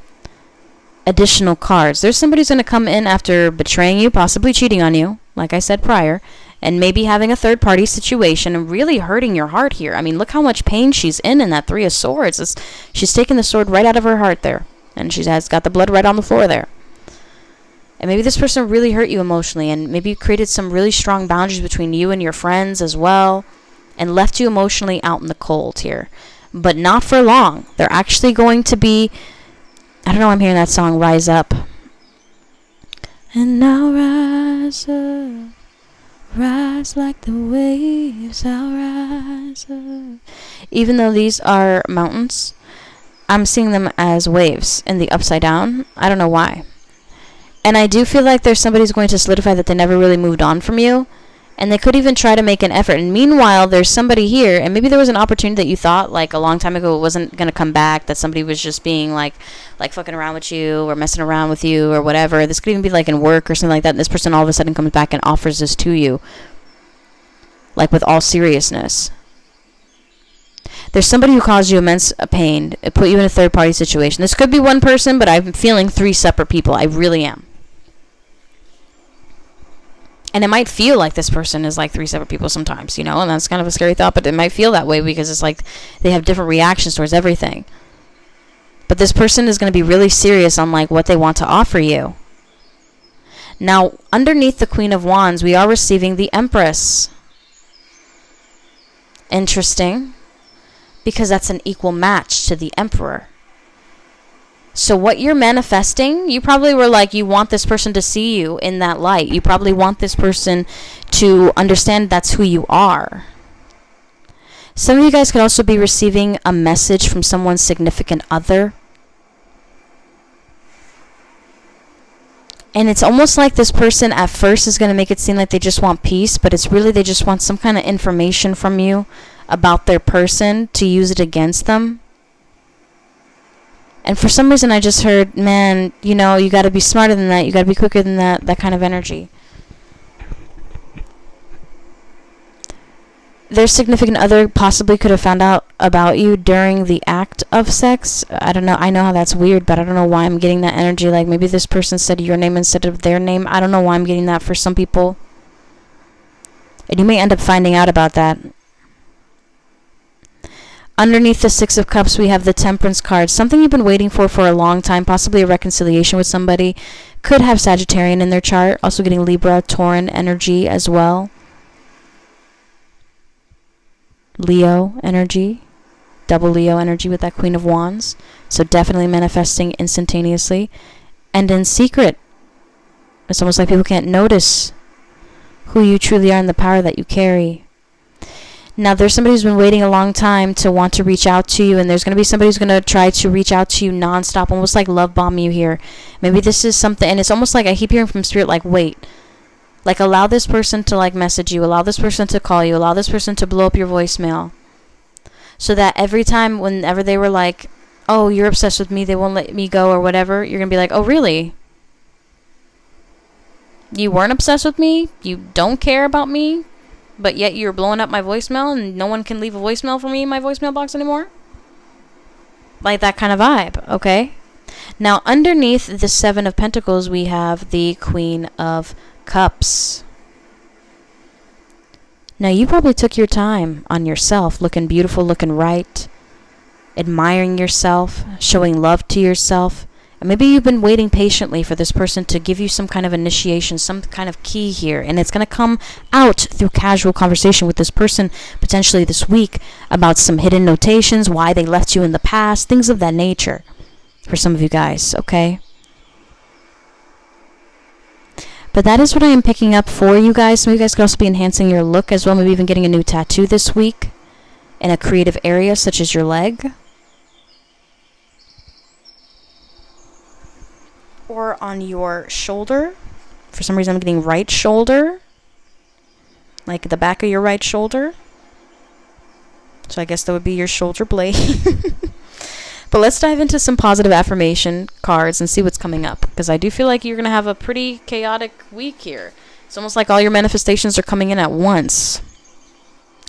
additional cards. There's somebody who's going to come in after betraying you, possibly cheating on you, like I said prior, and maybe having a third-party situation and really hurting your heart here. I mean, look how much pain she's in that 3 of Swords. She's taking the sword right out of her heart there, and she has got the blood right on the floor there. And maybe this person really hurt you emotionally, and maybe created some really strong boundaries between you and your friends as well, and left you emotionally out in the cold here. But not for long. They're actually going to be, I don't know, I'm hearing that song, Rise Up. And now rise up, rise like the waves, I'll rise up. Even though these are mountains, I'm seeing them as waves in the upside down. I don't know why. And I do feel like there's somebody who's going to solidify that they never really moved on from you. And they could even try to make an effort. And meanwhile, there's somebody here, and maybe there was an opportunity that you thought, like, a long time ago it wasn't going to come back, that somebody was just being, like fucking around with you or messing around with you or whatever. This could even be, like, in work or something like that. And this person all of a sudden comes back and offers this to you, like, with all seriousness. There's somebody who caused you immense pain, put you in a third-party situation. This could be one person, but I'm feeling 3 separate people. I really am. And it might feel like this person is like 3 separate people sometimes, and that's kind of a scary thought, but it might feel that way because it's like they have different reactions towards everything. But this person is going to be really serious on like what they want to offer you. Now, underneath the Queen of Wands, we are receiving the Empress. Interesting, because that's an equal match to the Emperor. So what you're manifesting, you probably were like, you want this person to see you in that light. You probably want this person to understand that's who you are. Some of you guys could also be receiving a message from someone's significant other. And it's almost like this person at first is going to make it seem like they just want peace, but it's really they just want some kind of information from you about their person to use it against them. And for some reason I just heard, man, you got to be smarter than that. You got to be quicker than that kind of energy. Their significant other possibly could have found out about you during the act of sex. I don't know. I know how that's weird, but I don't know why I'm getting that energy. Like maybe this person said your name instead of their name. I don't know why I'm getting that for some people. And you may end up finding out about that. Underneath the Six of Cups, we have the Temperance card. Something you've been waiting for a long time, possibly a reconciliation with somebody. Could have Sagittarian in their chart. Also getting Libra, Tauran energy as well. Leo energy. Double Leo energy with that Queen of Wands. So definitely manifesting instantaneously. And in secret. It's almost like people can't notice who you truly are and the power that you carry. Now, there's somebody who's been waiting a long time to want to reach out to you, and there's going to be somebody who's going to try to reach out to you nonstop, almost like love bomb you here. Maybe this is something, and it's almost like I keep hearing from Spirit, like, wait. Like, allow this person to, like, message you, allow this person to call you, allow this person to blow up your voicemail. So that every time, whenever they were like, oh, you're obsessed with me, they won't let me go, or whatever, you're going to be like, oh, really? You weren't obsessed with me? You don't care about me? But yet you're blowing up my voicemail and no one can leave a voicemail for me in my voicemail box anymore? Like that kind of vibe, okay? Now, underneath the Seven of Pentacles, we have the Queen of Cups. Now, you probably took your time on yourself, looking beautiful, looking right, admiring yourself, showing love to yourself. And maybe you've been waiting patiently for this person to give you some kind of initiation, some kind of key here. And it's going to come out through casual conversation with this person, potentially this week, about some hidden notations, why they left you in the past, things of that nature for some of you guys, okay? But that is what I am picking up for you guys. Some of you guys could also be enhancing your look as well, maybe even getting a new tattoo this week in a creative area such as your leg. Or on your shoulder. For some reason I'm getting right shoulder. Like the back of your right shoulder. So I guess that would be your shoulder blade. But let's dive into some positive affirmation cards and see what's coming up. Because I do feel like you're going to have a pretty chaotic week here. It's almost like all your manifestations are coming in at once.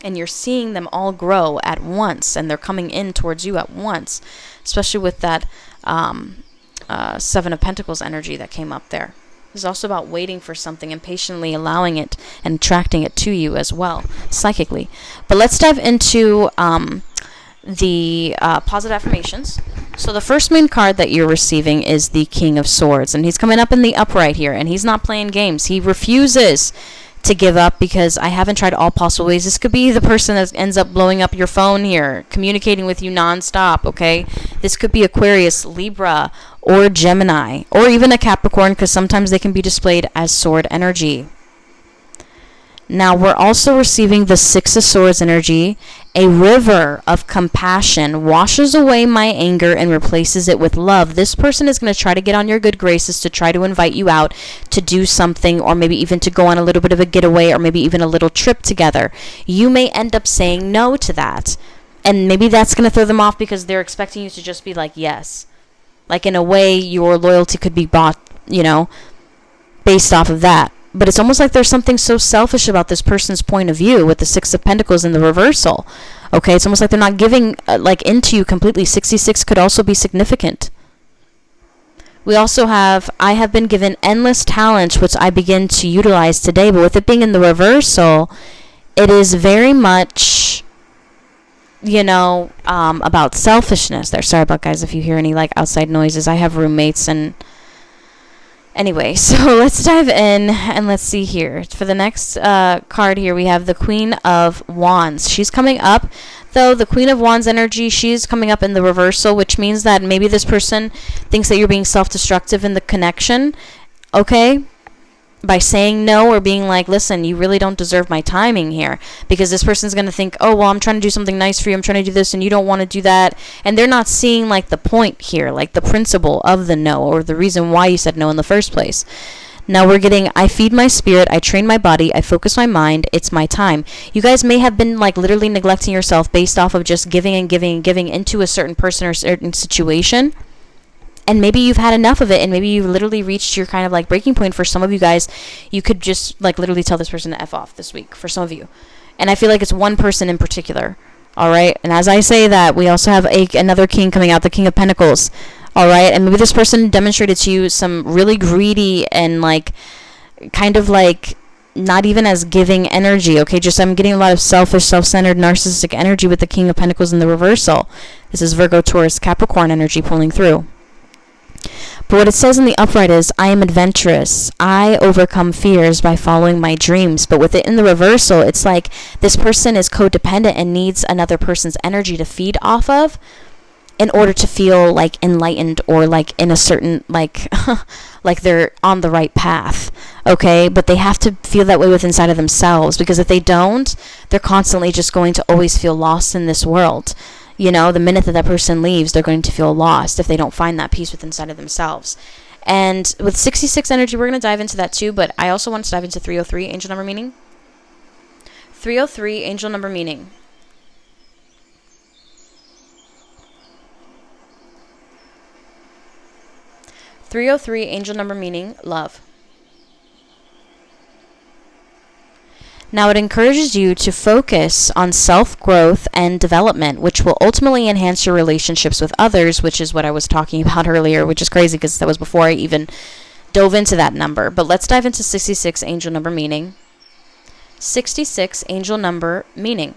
And you're seeing them all grow at once. And they're coming in towards you at once. Especially with that Seven of Pentacles energy that came up there. It's also about waiting for something and patiently allowing it and attracting it to you as well, psychically. But let's dive into the positive affirmations. So the first main card that you're receiving is the King of Swords. And he's coming up in the upright here. And he's not playing games. He refuses to give up because I haven't tried all possible ways. This could be the person that ends up blowing up your phone here, communicating with you nonstop, okay? This could be Aquarius, Libra, or Gemini, or even a Capricorn, because sometimes they can be displayed as sword energy. Now, we're also receiving the Six of Swords energy. A river of compassion washes away my anger and replaces it with love. This person is going to try to get on your good graces, to try to invite you out to do something, or maybe even to go on a little bit of a getaway, or maybe even a little trip together. You may end up saying no to that. And maybe that's going to throw them off because they're expecting you to just be like, yes. Like, in a way, your loyalty could be bought, based off of that. But it's almost like there's something so selfish about this person's point of view with the Six of Pentacles in the reversal. Okay, it's almost like they're not giving, into you completely. 66 could also be significant. We also have, I have been given endless talents which I begin to utilize today. But with it being in the reversal, it is very much, about selfishness there. Sorry about, guys, if you hear any like outside noises. I have roommates, and anyway, so let's dive in and let's see here. For the next card here, we have the Queen of Wands. She's coming up, though. The Queen of Wands energy, she's coming up in the reversal, which means that maybe this person thinks that you're being self-destructive in the connection, okay? By saying no, or being like, listen, you really don't deserve my timing here, because this person's going to think, oh, well, I'm trying to do something nice for you, I'm trying to do this, and you don't want to do that. And they're not seeing like the point here, like the principle of the no, or the reason why you said no in the first place. Now we're getting, I feed my spirit, I train my body, I focus my mind, it's my time. You guys may have been like literally neglecting yourself based off of just giving and giving and giving into a certain person or certain situation. And maybe you've had enough of it, and maybe you've literally reached your kind of like breaking point. For some of you guys, you could just like literally tell this person to F off this week, for some of you. And I feel like it's one person in particular. All right. And as I say that, we also have another king coming out, the King of Pentacles. All right. And maybe this person demonstrated to you some really greedy and like kind of like not even as giving energy. Okay. Just I'm getting a lot of selfish, self-centered, narcissistic energy with the King of Pentacles in the reversal. This is Virgo, Taurus, Capricorn energy pulling through. But what it says in the upright is, I am adventurous. I overcome fears by following my dreams. But with it in the reversal, it's like this person is codependent and needs another person's energy to feed off of in order to feel like enlightened, or like in a certain, like, like they're on the right path. Okay? But they have to feel that way within inside of themselves, because if they don't, they're constantly just going to always feel lost in this world. The minute that that person leaves, they're going to feel lost if they don't find that peace within inside of themselves. And with 66 energy, we're going to dive into that too, but I also want to dive into 303, angel number meaning. 303, angel number meaning. Angel number meaning, love. Now, it encourages you to focus on self-growth and development, which will ultimately enhance your relationships with others, which is what I was talking about earlier, which is crazy because that was before I even dove into that number. But let's dive into 66, angel number meaning. 66, angel number meaning.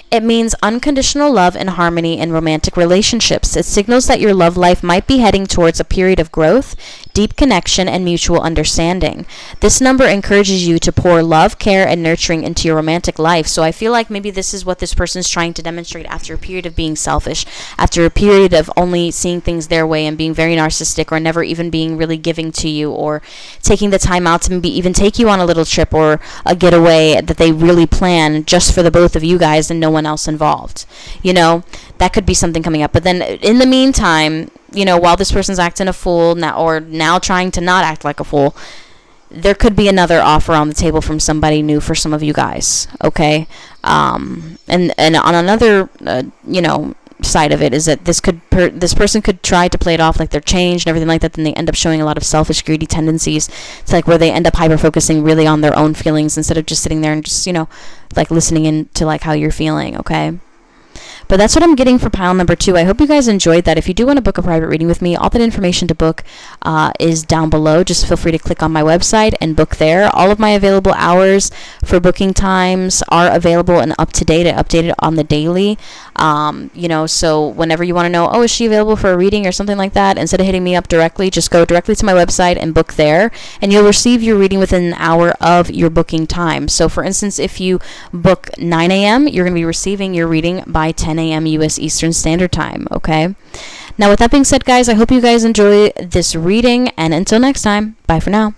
It means unconditional love and harmony in romantic relationships. It signals that your love life might be heading towards a period of growth, deep connection, and mutual understanding. This number encourages you to pour love, care, and nurturing into your romantic life. So I feel like maybe this is what this person is trying to demonstrate after a period of being selfish, after a period of only seeing things their way and being very narcissistic, or never even being really giving to you, or taking the time out to maybe even take you on a little trip or a getaway that they really plan just for the both of you guys and no one else involved. That could be something coming up. But then in the meantime, while this person's acting a fool now trying to not act like a fool, there could be another offer on the table from somebody new for some of you guys. Okay. And on another side of it is that this person could try to play it off like they're changed and everything like that, then they end up showing a lot of selfish, greedy tendencies. It's like where they end up hyper focusing really on their own feelings instead of just sitting there and just like listening in to like how you're feeling. Okay. But that's what I'm getting for pile number 2. I hope you guys enjoyed that. If you do want to book a private reading with me, all that information to book is down below. Just feel free to click on my website and book there. All of my available hours for booking times are available and up to date. I update it on the daily. So whenever you want to know, is she available for a reading or something like that, instead of hitting me up directly, just go directly to my website and book there, and you'll receive your reading within an hour of your booking time. So for instance, if you book 9 a.m., you're going to be receiving your reading by 10 a.m. U.S. Eastern Standard Time, okay? Now, with that being said, guys, I hope you guys enjoy this reading, and until next time, bye for now.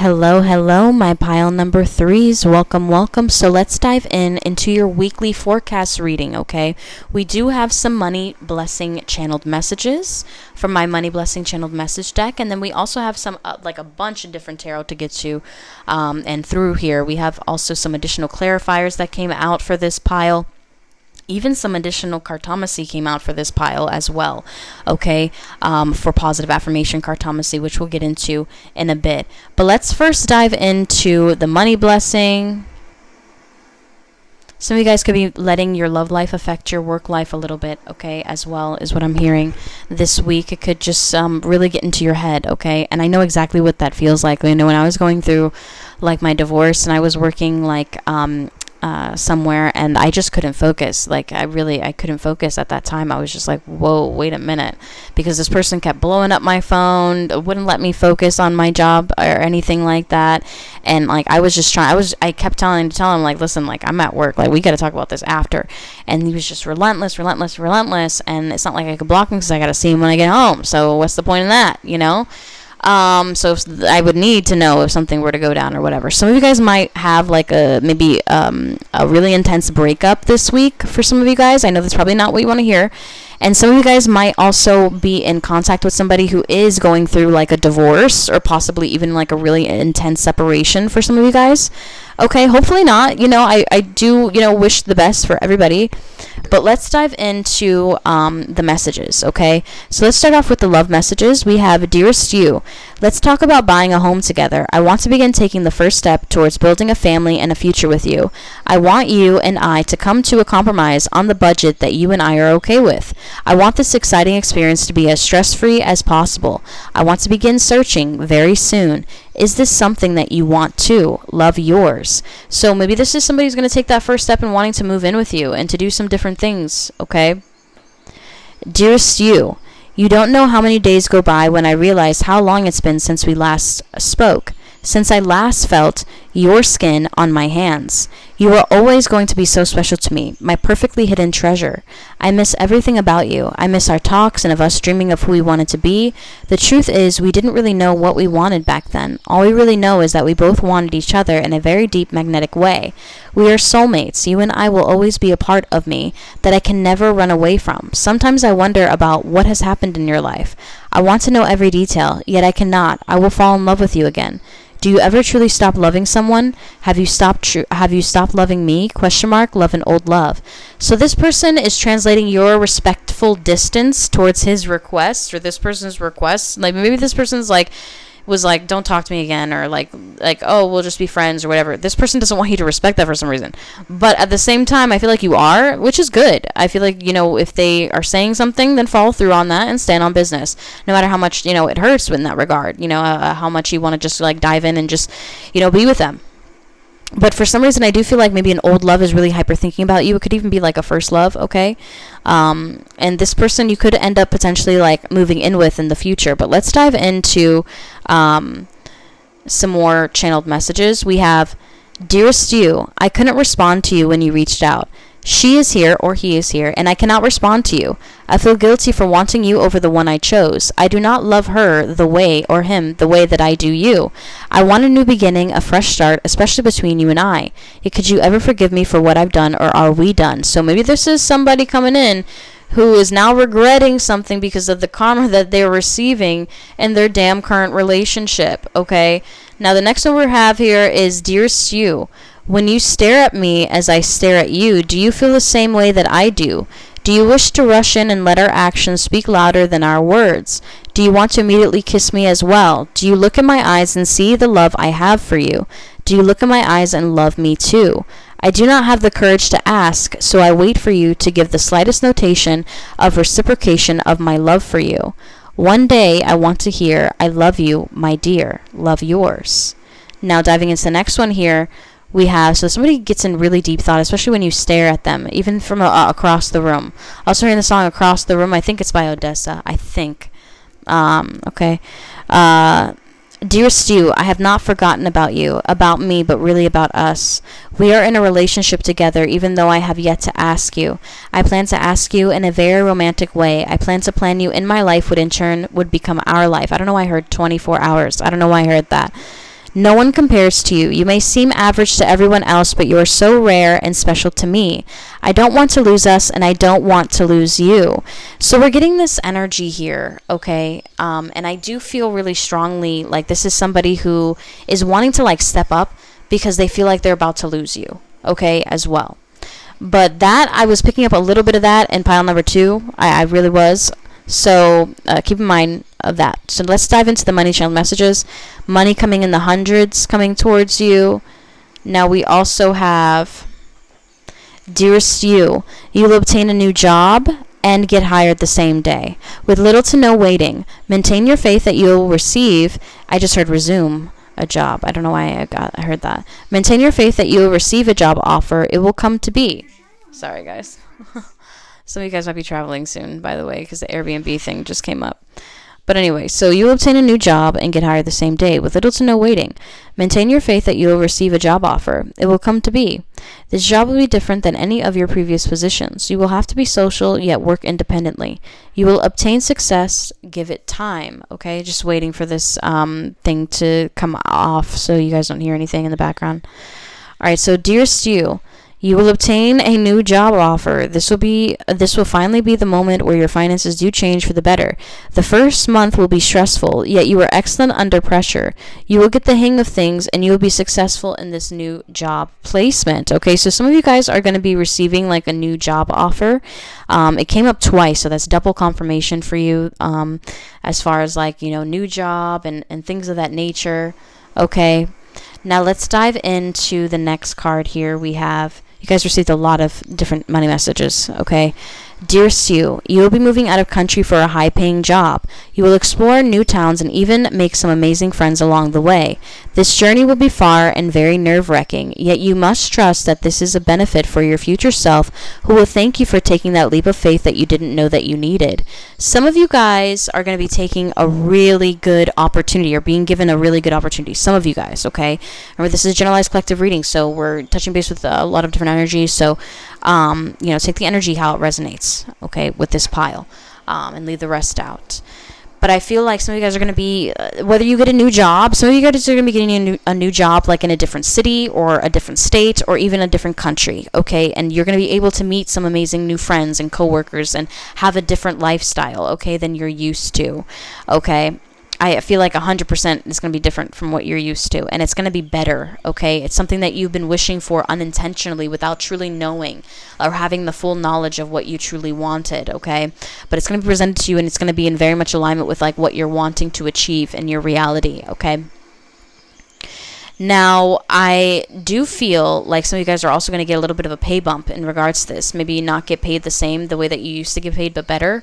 Hello, my pile number threes. Welcome. So let's dive into your weekly forecast reading, okay? We do have some money blessing channeled messages from my money blessing channeled message deck, and then we also have some like a bunch of different tarot to get to, and through here we have also some additional clarifiers that came out for this pile. Even some additional cartomancy came out for this pile as well, okay, for positive affirmation cartomancy, which we'll get into in a bit. But let's first dive into the money blessing. Some of you guys could be letting your love life affect your work life a little bit, okay, as well, is what I'm hearing this week. It could just really get into your head, okay? And I know exactly what that feels like. You know, when I was going through, like, my divorce and I was working, like, somewhere, and I just couldn't focus. Like, I couldn't focus at that time. I was just like, whoa, wait a minute, because this person kept blowing up my phone, wouldn't let me focus on my job or anything like that. And like, I kept telling him, like, listen, like, I'm at work, like, we got to talk about this after. And he was just relentless. And it's not like I could block him because I got to see him when I get home. So what's the point in that, you know? So I would need to know if something were to go down or whatever. Some of you guys might have like a really intense breakup this week for some of you guys. I know that's probably not what you want to hear. And some of you guys might also be in contact with somebody who is going through like a divorce or possibly even like a really intense separation for some of you guys. Okay, hopefully not. You know, I do, wish the best for everybody. But let's dive into the messages, okay? So let's start off with the love messages. We have, Dearest You, let's talk about buying a home together. I want to begin taking the first step towards building a family and a future with you. I want you and I to come to a compromise on the budget that you and I are okay with. I want this exciting experience to be as stress-free as possible. I want to begin searching very soon. Is this something that you want too? Love, Yours. So maybe this is somebody who's going to take that first step in wanting to move in with you and to do some different things, okay? Dearest You, you don't know how many days go by when I realize how long it's been since we last spoke, since I last felt your skin on my hands. You are always going to be so special to me, my perfectly hidden treasure. I miss everything about you. I miss our talks and of us dreaming of who we wanted to be. The truth is, we didn't really know what we wanted back then. All we really know is that we both wanted each other in a very deep magnetic way. We are soulmates. You and I will always be a part of me that I can never run away from. Sometimes I wonder about what has happened in your life. I want to know every detail, yet I cannot. I will fall in love with you again. Do you ever truly stop loving someone? Have you stopped loving me? ? Love and old love. So this person is translating your respectful distance towards his request, or this person's request. Like, maybe this person's was like, don't talk to me again, or like, oh, we'll just be friends or whatever. This person doesn't want you to respect that for some reason. But at the same time, I feel like you are, which is good. I feel like, if they are saying something, then follow through on that and stand on business. No matter how much, it hurts in that regard, how much you want to just like dive in and just, be with them. But for some reason, I do feel like maybe an old love is really hyper thinking about you. It could even be like a first love, okay? And this person you could end up potentially like moving in with in the future. But let's dive into some more channeled messages. We have, Dearest You, I couldn't respond to you when you reached out. She is here, or he is here, and I cannot respond to you. I feel guilty for wanting you over the one I chose. I do not love her the way, or him the way that I do you. I want a new beginning, a fresh start, especially between you and I. Could you ever forgive me for what I've done, or are we done? So maybe this is somebody coming in who is now regretting something because of the karma that they're receiving in their damn current relationship, okay? Now, the next one we have here is, Dearest You, when you stare at me as I stare at you, do you feel the same way that I do? Do you wish to rush in and let our actions speak louder than our words? Do you want to immediately kiss me as well? Do you look in my eyes and see the love I have for you? Do you look in my eyes and love me too? I do not have the courage to ask, so I wait for you to give the slightest notation of reciprocation of my love for you. One day I want to hear, I love you, my dear, love yours. Now diving into the next one here, we have, so somebody gets in really deep thought, especially when you stare at them, even from across the room. Also hearing the song Across the Room, I think it's by Odessa, I think. Okay. Dearest You, I have not forgotten about you, about me, but really about us. We are in a relationship together, even though I have yet to ask you. I plan to ask you in a very romantic way. I plan to plan you in my life, would in turn would become our life. I don't know why I heard 24 hours. I don't know why I heard that. No one compares to you. You may seem average to everyone else, but you are so rare and special to me. I don't want to lose us, and I don't want to lose you. So we're getting this energy here, okay? And I do feel really strongly like this is somebody who is wanting to like step up because they feel like they're about to lose you, okay, as well. But that, I was picking up a little bit of that in pile number 2. I really was. So keep in mind of that. So let's dive into the money channel messages. Money coming in the hundreds coming towards you. Now we also have, dearest you, you will obtain a new job and get hired the same day. With little to no waiting. Maintain your faith that you will receive. I just heard resume a job. I don't know why I heard that. Maintain your faith that you will receive a job offer. It will come to be. Sorry, guys. Some of you guys might be traveling soon, by the way, because the Airbnb thing just came up. But anyway, so you will obtain a new job and get hired the same day with little to no waiting. Maintain your faith that you will receive a job offer. It will come to be. This job will be different than any of your previous positions. You will have to be social, yet work independently. You will obtain success. Give it time. Okay, just waiting for this thing to come off so you guys don't hear anything in the background. All right, so dearest you, you will obtain a new job offer. This will finally be the moment where your finances do change for the better. The first month will be stressful, yet you are excellent under pressure. You will get the hang of things and you will be successful in this new job placement. Okay, so some of you guys are going to be receiving like a new job offer. It came up twice, so that's double confirmation for you as far as like, new job and things of that nature. Okay, now let's dive into the next card here. We have, you guys received a lot of different money messages, okay? Dearest you will be moving out of country for a high-paying job. You will explore new towns and even make some amazing friends along the way. This journey will be far and very nerve-wracking, yet you must trust that this is a benefit for your future self, who will thank you for taking that leap of faith that you didn't know that you needed. Some of you guys are going to be taking a really good opportunity or being given a really good opportunity. Some of you guys, okay? Remember, this is a generalized collective reading, so we're touching base with a lot of different energies, so take the energy how it resonates, okay, with this pile, and leave the rest out. But I feel like some of you guys are going to be, whether you get a new job, some of you guys are going to be getting a new job like in a different city or a different state or even a different country, okay? And you're going to be able to meet some amazing new friends and coworkers and have a different lifestyle, okay, than you're used to, okay? I feel like 100% is going to be different from what you're used to, and it's going to be better, okay? It's something that you've been wishing for unintentionally without truly knowing or having the full knowledge of what you truly wanted, okay? But it's going to be presented to you, and it's going to be in very much alignment with like what you're wanting to achieve in your reality, okay? Now, I do feel like some of you guys are also going to get a little bit of a pay bump in regards to this. Maybe not get paid the same the way that you used to get paid, but better.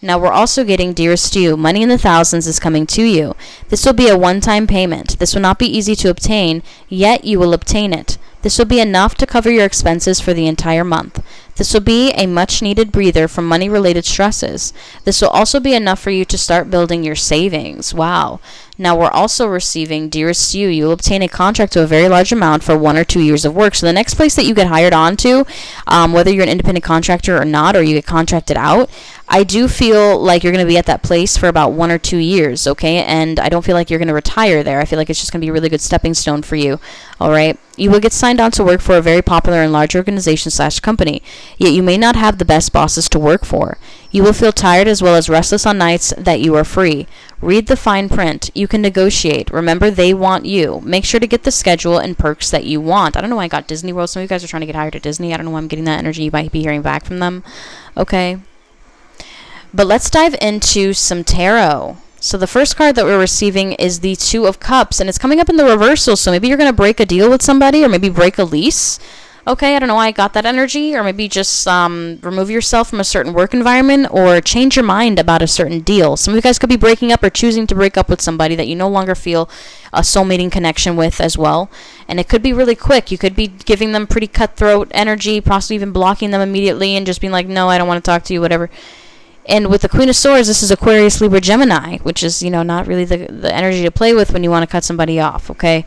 Now we're also getting, dearest you, money in the thousands is coming to you. This will be a one-time payment. This will not be easy to obtain, yet you will obtain it. This will be enough to cover your expenses for the entire month. This will be a much-needed breather from money-related stresses. This will also be enough for you to start building your savings. Wow. Now we're also receiving, dearest you will obtain a contract to a very large amount for 1 or 2 years of work. So the next place that you get hired on to, whether you're an independent contractor or not, or you get contracted out, I do feel like you're going to be at that place for about 1 or 2 years, okay? And I don't feel like you're going to retire there. I feel like it's just going to be a really good stepping stone for you, all right? You will get signed on to work for a very popular and large organization / company, yet you may not have the best bosses to work for. You will feel tired as well as restless on nights that you are free. Read the fine print. You can negotiate. Remember, they want you. Make sure to get the schedule and perks that you want. I don't know why I got Disney World. Some of you guys are trying to get hired at Disney. I don't know why I'm getting that energy. You might be hearing back from them, okay? But let's dive into some tarot. So the first card that we're receiving is the Two of Cups, and it's coming up in the reversal, so maybe you're going to break a deal with somebody or maybe break a lease. Okay, I don't know why I got that energy, or maybe just remove yourself from a certain work environment or change your mind about a certain deal. Some of you guys could be breaking up or choosing to break up with somebody that you no longer feel a soulmating connection with as well. And it could be really quick. You could be giving them pretty cutthroat energy, possibly even blocking them immediately and just being like, no, I don't want to talk to you, whatever. And with the Queen of Swords, this is Aquarius, Libra, Gemini, which is, not really the energy to play with when you want to cut somebody off, okay?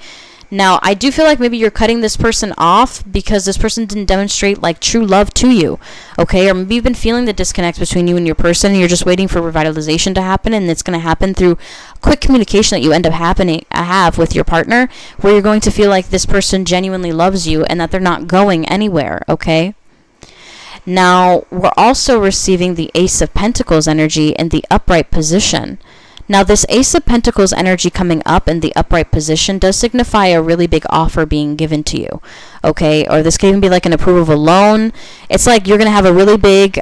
Now, I do feel like maybe you're cutting this person off because this person didn't demonstrate like true love to you, okay? Or maybe you've been feeling the disconnect between you and your person, and you're just waiting for revitalization to happen, and it's going to happen through quick communication that you end up have with your partner, where you're going to feel like this person genuinely loves you and that they're not going anywhere, okay? Now, we're also receiving the Ace of Pentacles energy in the upright position. Now, this Ace of Pentacles energy coming up in the upright position does signify a really big offer being given to you, okay? Or this could even be like an approval of a loan. It's like you're going to have a really big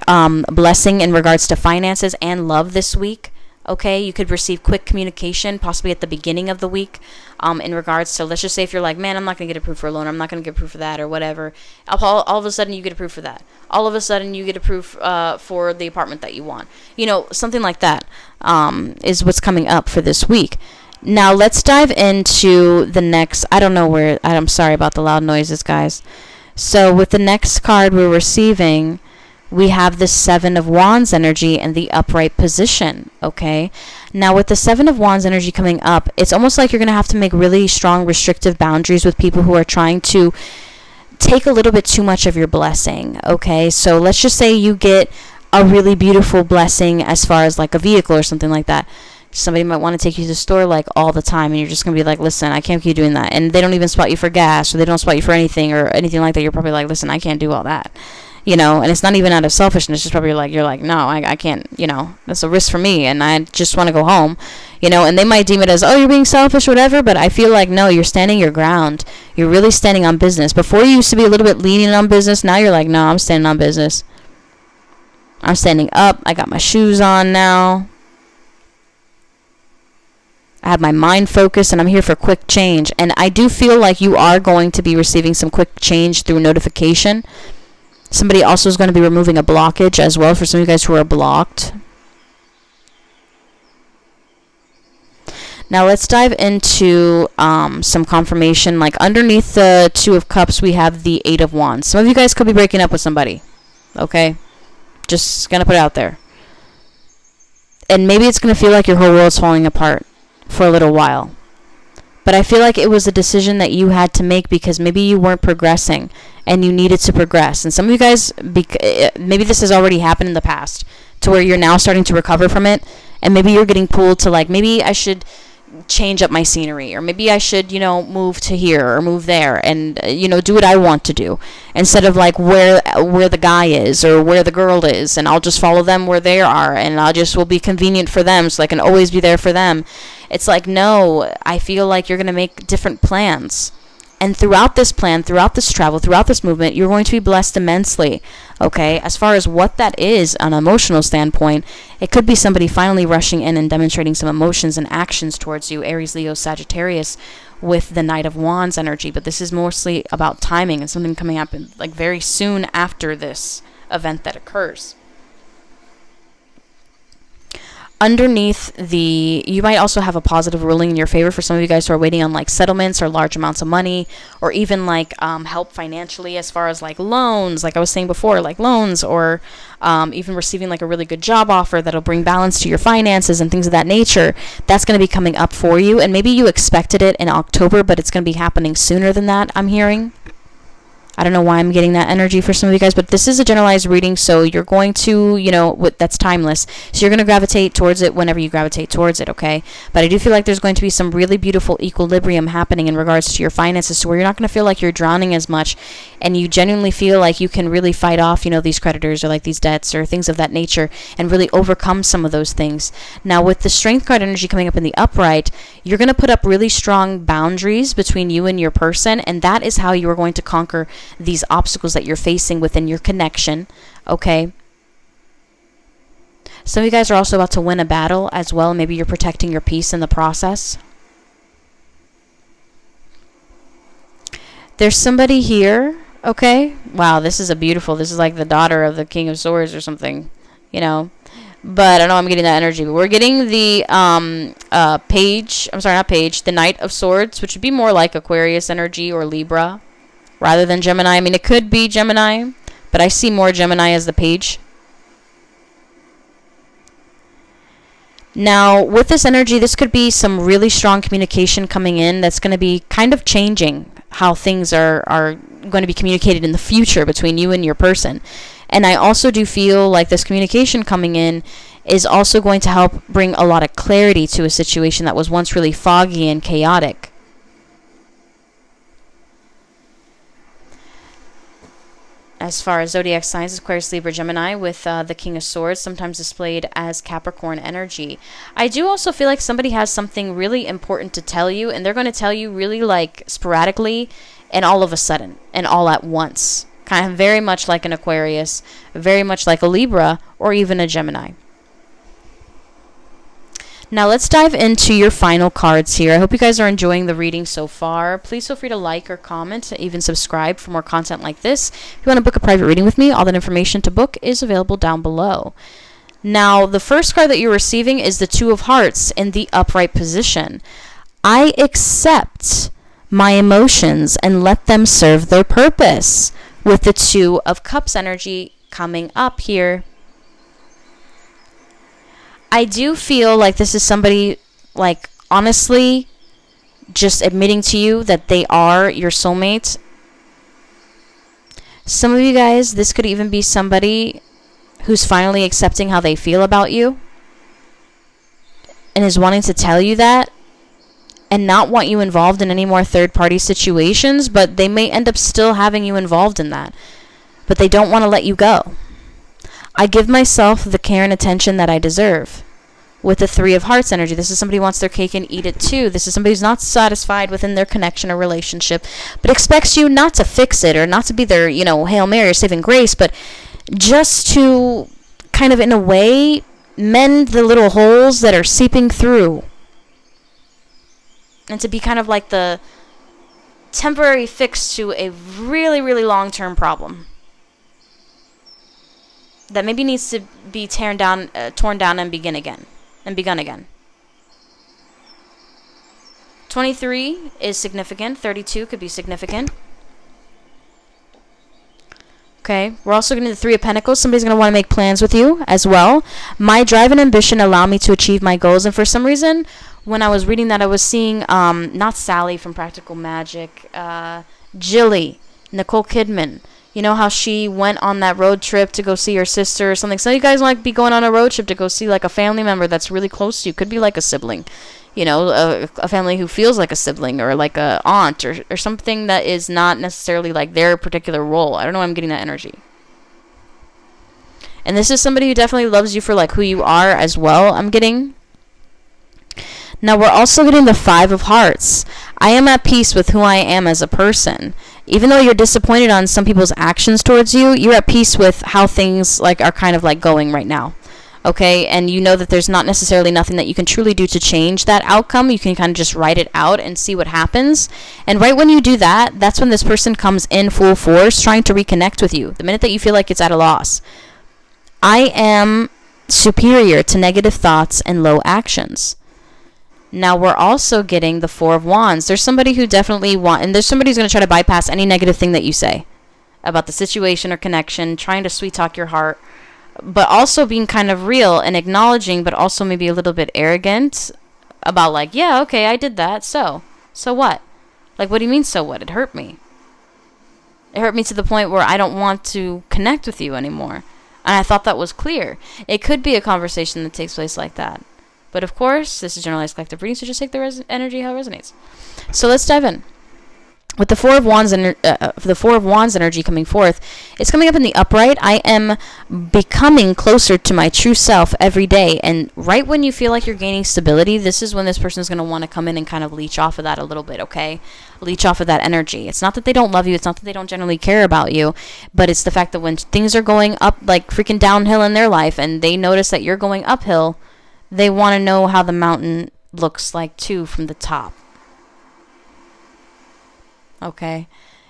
blessing in regards to finances and love this week, okay? You could receive quick communication, possibly at the beginning of the week, in regards to, let's just say if you're like, man, I'm not going to get approved for a loan, I'm not going to get approved for that, or whatever. All of a sudden, you get approved for that. All of a sudden, you get approved for the apartment that you want. You know, something like that is what's coming up for this week. Now, let's dive into the next, I'm sorry about the loud noises, guys. So, with the next card we're receiving, we have the Seven of Wands energy in the upright position, okay? Now, with the Seven of Wands energy coming up, it's almost like you're going to have to make really strong restrictive boundaries with people who are trying to take a little bit too much of your blessing, okay? So let's just say you get a really beautiful blessing as far as like a vehicle or something like that. Somebody might want to take you to the store like all the time, and you're just going to be like, listen, I can't keep doing that. And they don't even spot you for gas, or they don't spot you for anything or anything like that. You're probably like, listen, I can't do all that. You know, and it's not even out of selfishness. It's just probably like, you're like, no, I can't, you know, that's a risk for me, and I just want to go home, you know, and they might deem it as, oh, you're being selfish or whatever, but I feel like, no, you're standing your ground. You're really standing on business. Before you used to be a little bit lenient on business. Now you're like, no, I'm standing on business. I'm standing up. I got my shoes on now. I have my mind focused, and I'm here for quick change. And I do feel like you are going to be receiving some quick change through notification. Somebody also is going to be removing a blockage as well for some of you guys who are blocked. Now let's dive into some confirmation. Like underneath the Two of Cups, we have the Eight of Wands. Some of you guys could be breaking up with somebody. Okay? Just going to put it out there. And maybe it's going to feel like your whole world's falling apart for a little while. But I feel like it was a decision that you had to make because maybe you weren't progressing and you needed to progress. And some of you guys, maybe this has already happened in the past to where you're now starting to recover from it. And maybe you're getting pulled to like, maybe I should change up my scenery, or maybe I should, you know, move to here or move there and, you know, do what I want to do instead of like where the guy is or where the girl is, and I'll just follow them where they are, and I just will be convenient for them so I can always be there for them. It's like, no, I feel like you're going to make different plans. And throughout this plan, throughout this travel, throughout this movement, you're going to be blessed immensely, okay? As far as what that is on an emotional standpoint, it could be somebody finally rushing in and demonstrating some emotions and actions towards you, Aries, Leo, Sagittarius, with the Knight of Wands energy. But this is mostly about timing and something coming up in, like very soon after this event that occurs. Underneath you might also have a positive ruling in your favor for some of you guys who are waiting on like settlements or large amounts of money, or even like help financially as far as like loans, like I was saying before, like loans, or even receiving like a really good job offer that'll bring balance to your finances and things of that nature. That's going to be coming up for you, and maybe you expected it in October, but it's going to be happening sooner than that, I'm hearing. I don't know why I'm getting that energy for some of you guys, but this is a generalized reading, so you're going to, you know, that's timeless. So you're going to gravitate towards it whenever you gravitate towards it, okay? But I do feel like there's going to be some really beautiful equilibrium happening in regards to your finances, to where you're not going to feel like you're drowning as much, and you genuinely feel like you can really fight off, you know, these creditors or like these debts or things of that nature, and really overcome some of those things. Now, with the Strength card energy coming up in the upright, you're going to put up really strong boundaries between you and your person, and that is how you are going to conquer these obstacles that you're facing within your connection, okay? Some of you guys are also about to win a battle as well. Maybe you're protecting your peace in the process. There's somebody here, okay? Wow, this is like the daughter of the King of Swords or something, you know? But I know I'm getting that energy. But we're getting the the Knight of Swords, which would be more like Aquarius energy or Libra, rather than Gemini. I mean, it could be Gemini, but I see more Gemini as the page. Now, with this energy, this could be some really strong communication coming in that's going to be kind of changing how things are going to be communicated in the future between you and your person. And I also do feel like this communication coming in is also going to help bring a lot of clarity to a situation that was once really foggy and chaotic. As far as zodiac signs, Aquarius, Libra, Gemini, with the King of Swords, sometimes displayed as Capricorn energy. I do also feel like somebody has something really important to tell you, and they're going to tell you really like sporadically and all of a sudden and all at once. Kind of very much like an Aquarius, very much like a Libra, or even a Gemini. Now let's dive into your final cards here. I hope you guys are enjoying the reading so far. Please feel free to like or comment, even subscribe for more content like this. If you want to book a private reading with me, all that information to book is available down below. Now, the first card that you're receiving is the Two of Hearts in the upright position. I accept my emotions and let them serve their purpose, with the Two of Cups energy coming up here. I do feel like this is somebody, like, honestly, just admitting to you that they are your soulmate. Some of you guys, this could even be somebody who's finally accepting how they feel about you and is wanting to tell you that and not want you involved in any more third-party situations, but they may end up still having you involved in that. But they don't want to let you go. I give myself the care and attention that I deserve. With the Three of Hearts energy, this is somebody who wants their cake and eat it too. This is somebody who's not satisfied within their connection or relationship, but expects you not to fix it or not to be their, Hail Mary or saving grace, but just to kind of, in a way, mend the little holes that are seeping through. And to be kind of like the temporary fix to a really, really long-term problem that maybe needs to be torn down and begun again. 23 is significant. 32 could be significant. Okay, we're also getting the Three of Pentacles. Somebody's going to want to make plans with you as well. My drive and ambition allow me to achieve my goals. And for some reason, when I was reading that, I was seeing not Sally from Practical Magic, Jilly, Nicole Kidman. You know how she went on that road trip to go see her sister or something. Some of you guys might be going on a road trip to go see like a family member that's really close to you. Could be like a sibling, a family who feels like a sibling, or like a aunt, or something that is not necessarily like their particular role. I don't know why I'm getting that energy. And this is somebody who definitely loves you for like who you are as well, I'm getting. Now we're also getting the Five of Hearts. I am at peace with who I am as a person. Even though you're disappointed on some people's actions towards you, you're at peace with how things like are kind of like going right now. Okay? And you know that there's not necessarily nothing that you can truly do to change that outcome. You can kind of just write it out and see what happens. And right when you do that, that's when this person comes in full force trying to reconnect with you. The minute that you feel like it's at a loss. I am superior to negative thoughts and low actions. Now we're also getting the Four of Wands. There's somebody who definitely and there's somebody who's going to try to bypass any negative thing that you say about the situation or connection, trying to sweet talk your heart, but also being kind of real and acknowledging, but also maybe a little bit arrogant about like, yeah, okay, I did that, so what? Like, what do you mean, so what? It hurt me. It hurt me to the point where I don't want to connect with you anymore. And I thought that was clear. It could be a conversation that takes place like that. But of course, this is generalized collective reading, so just take the energy how it resonates. So let's dive in. With the Four of Wands energy coming forth, it's coming up in the upright. I am becoming closer to my true self every day. And right when you feel like you're gaining stability, this is when this person is going to want to come in and kind of leech off of that a little bit, okay? Leech off of that energy. It's not that they don't love you. It's not that they don't generally care about you. But it's the fact that when things are going up, like freaking downhill in their life, and they notice that you're going uphill, they want to know how the mountain looks like too from the top. Okay?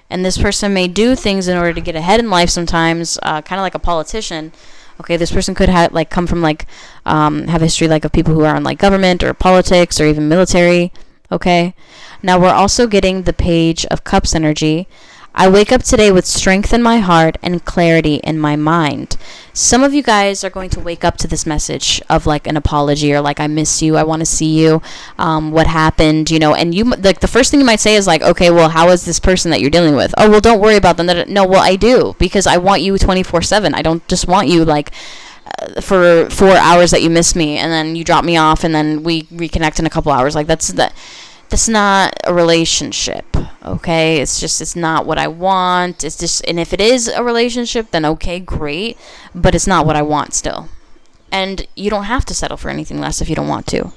And this person may do things in order to get ahead in life sometimes, kind of like a politician. Okay, this person could have come from have a history like of people who are in like government or politics or even military. Okay? Now we're also getting the Page of Cups energy. I wake up today with strength in my heart and clarity in my mind. Some of you guys are going to wake up to this message of like an apology or like, I miss you, I want to see you, what happened, and you, like, the first thing you might say is like, okay, well, how is this person that you're dealing with? Oh, well, don't worry about them. No, well, I do, because I want you 24/7. I don't just want you like for 4 hours that you miss me and then you drop me off and then we reconnect in a couple hours. Like, that's not a relationship, okay? It's not what I want. It's just, and if it is a relationship, then okay, great, but it's not what I want still. And you don't have to settle for anything less if you don't want to,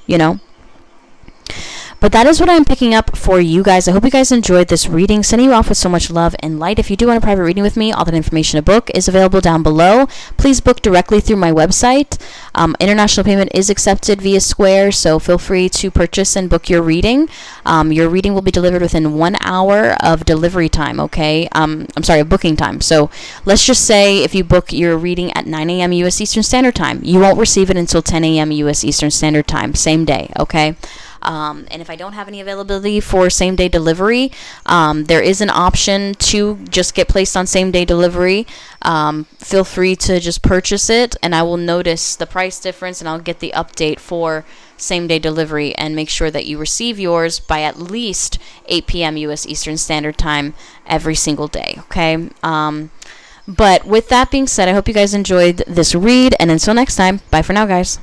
But that is what I'm picking up for you guys. I hope you guys enjoyed this reading. Sending you off with so much love and light. If you do want a private reading with me, all that information to book is available down below. Please book directly through my website. International payment is accepted via Square, so feel free to purchase and book your reading. Your reading will be delivered within 1 hour of delivery time, okay? I'm sorry, of booking time. So let's just say if you book your reading at 9 a.m. U.S. Eastern Standard Time, you won't receive it until 10 a.m. U.S. Eastern Standard Time, same day, okay? And if I don't have any availability for same-day delivery, there is an option to just get placed on same-day delivery. Feel free to just purchase it, and I will notice the price difference, and I'll get the update for same-day delivery and make sure that you receive yours by at least 8 p.m. U.S. Eastern Standard Time every single day, okay? But with that being said, I hope you guys enjoyed this read, and until next time, bye for now, guys.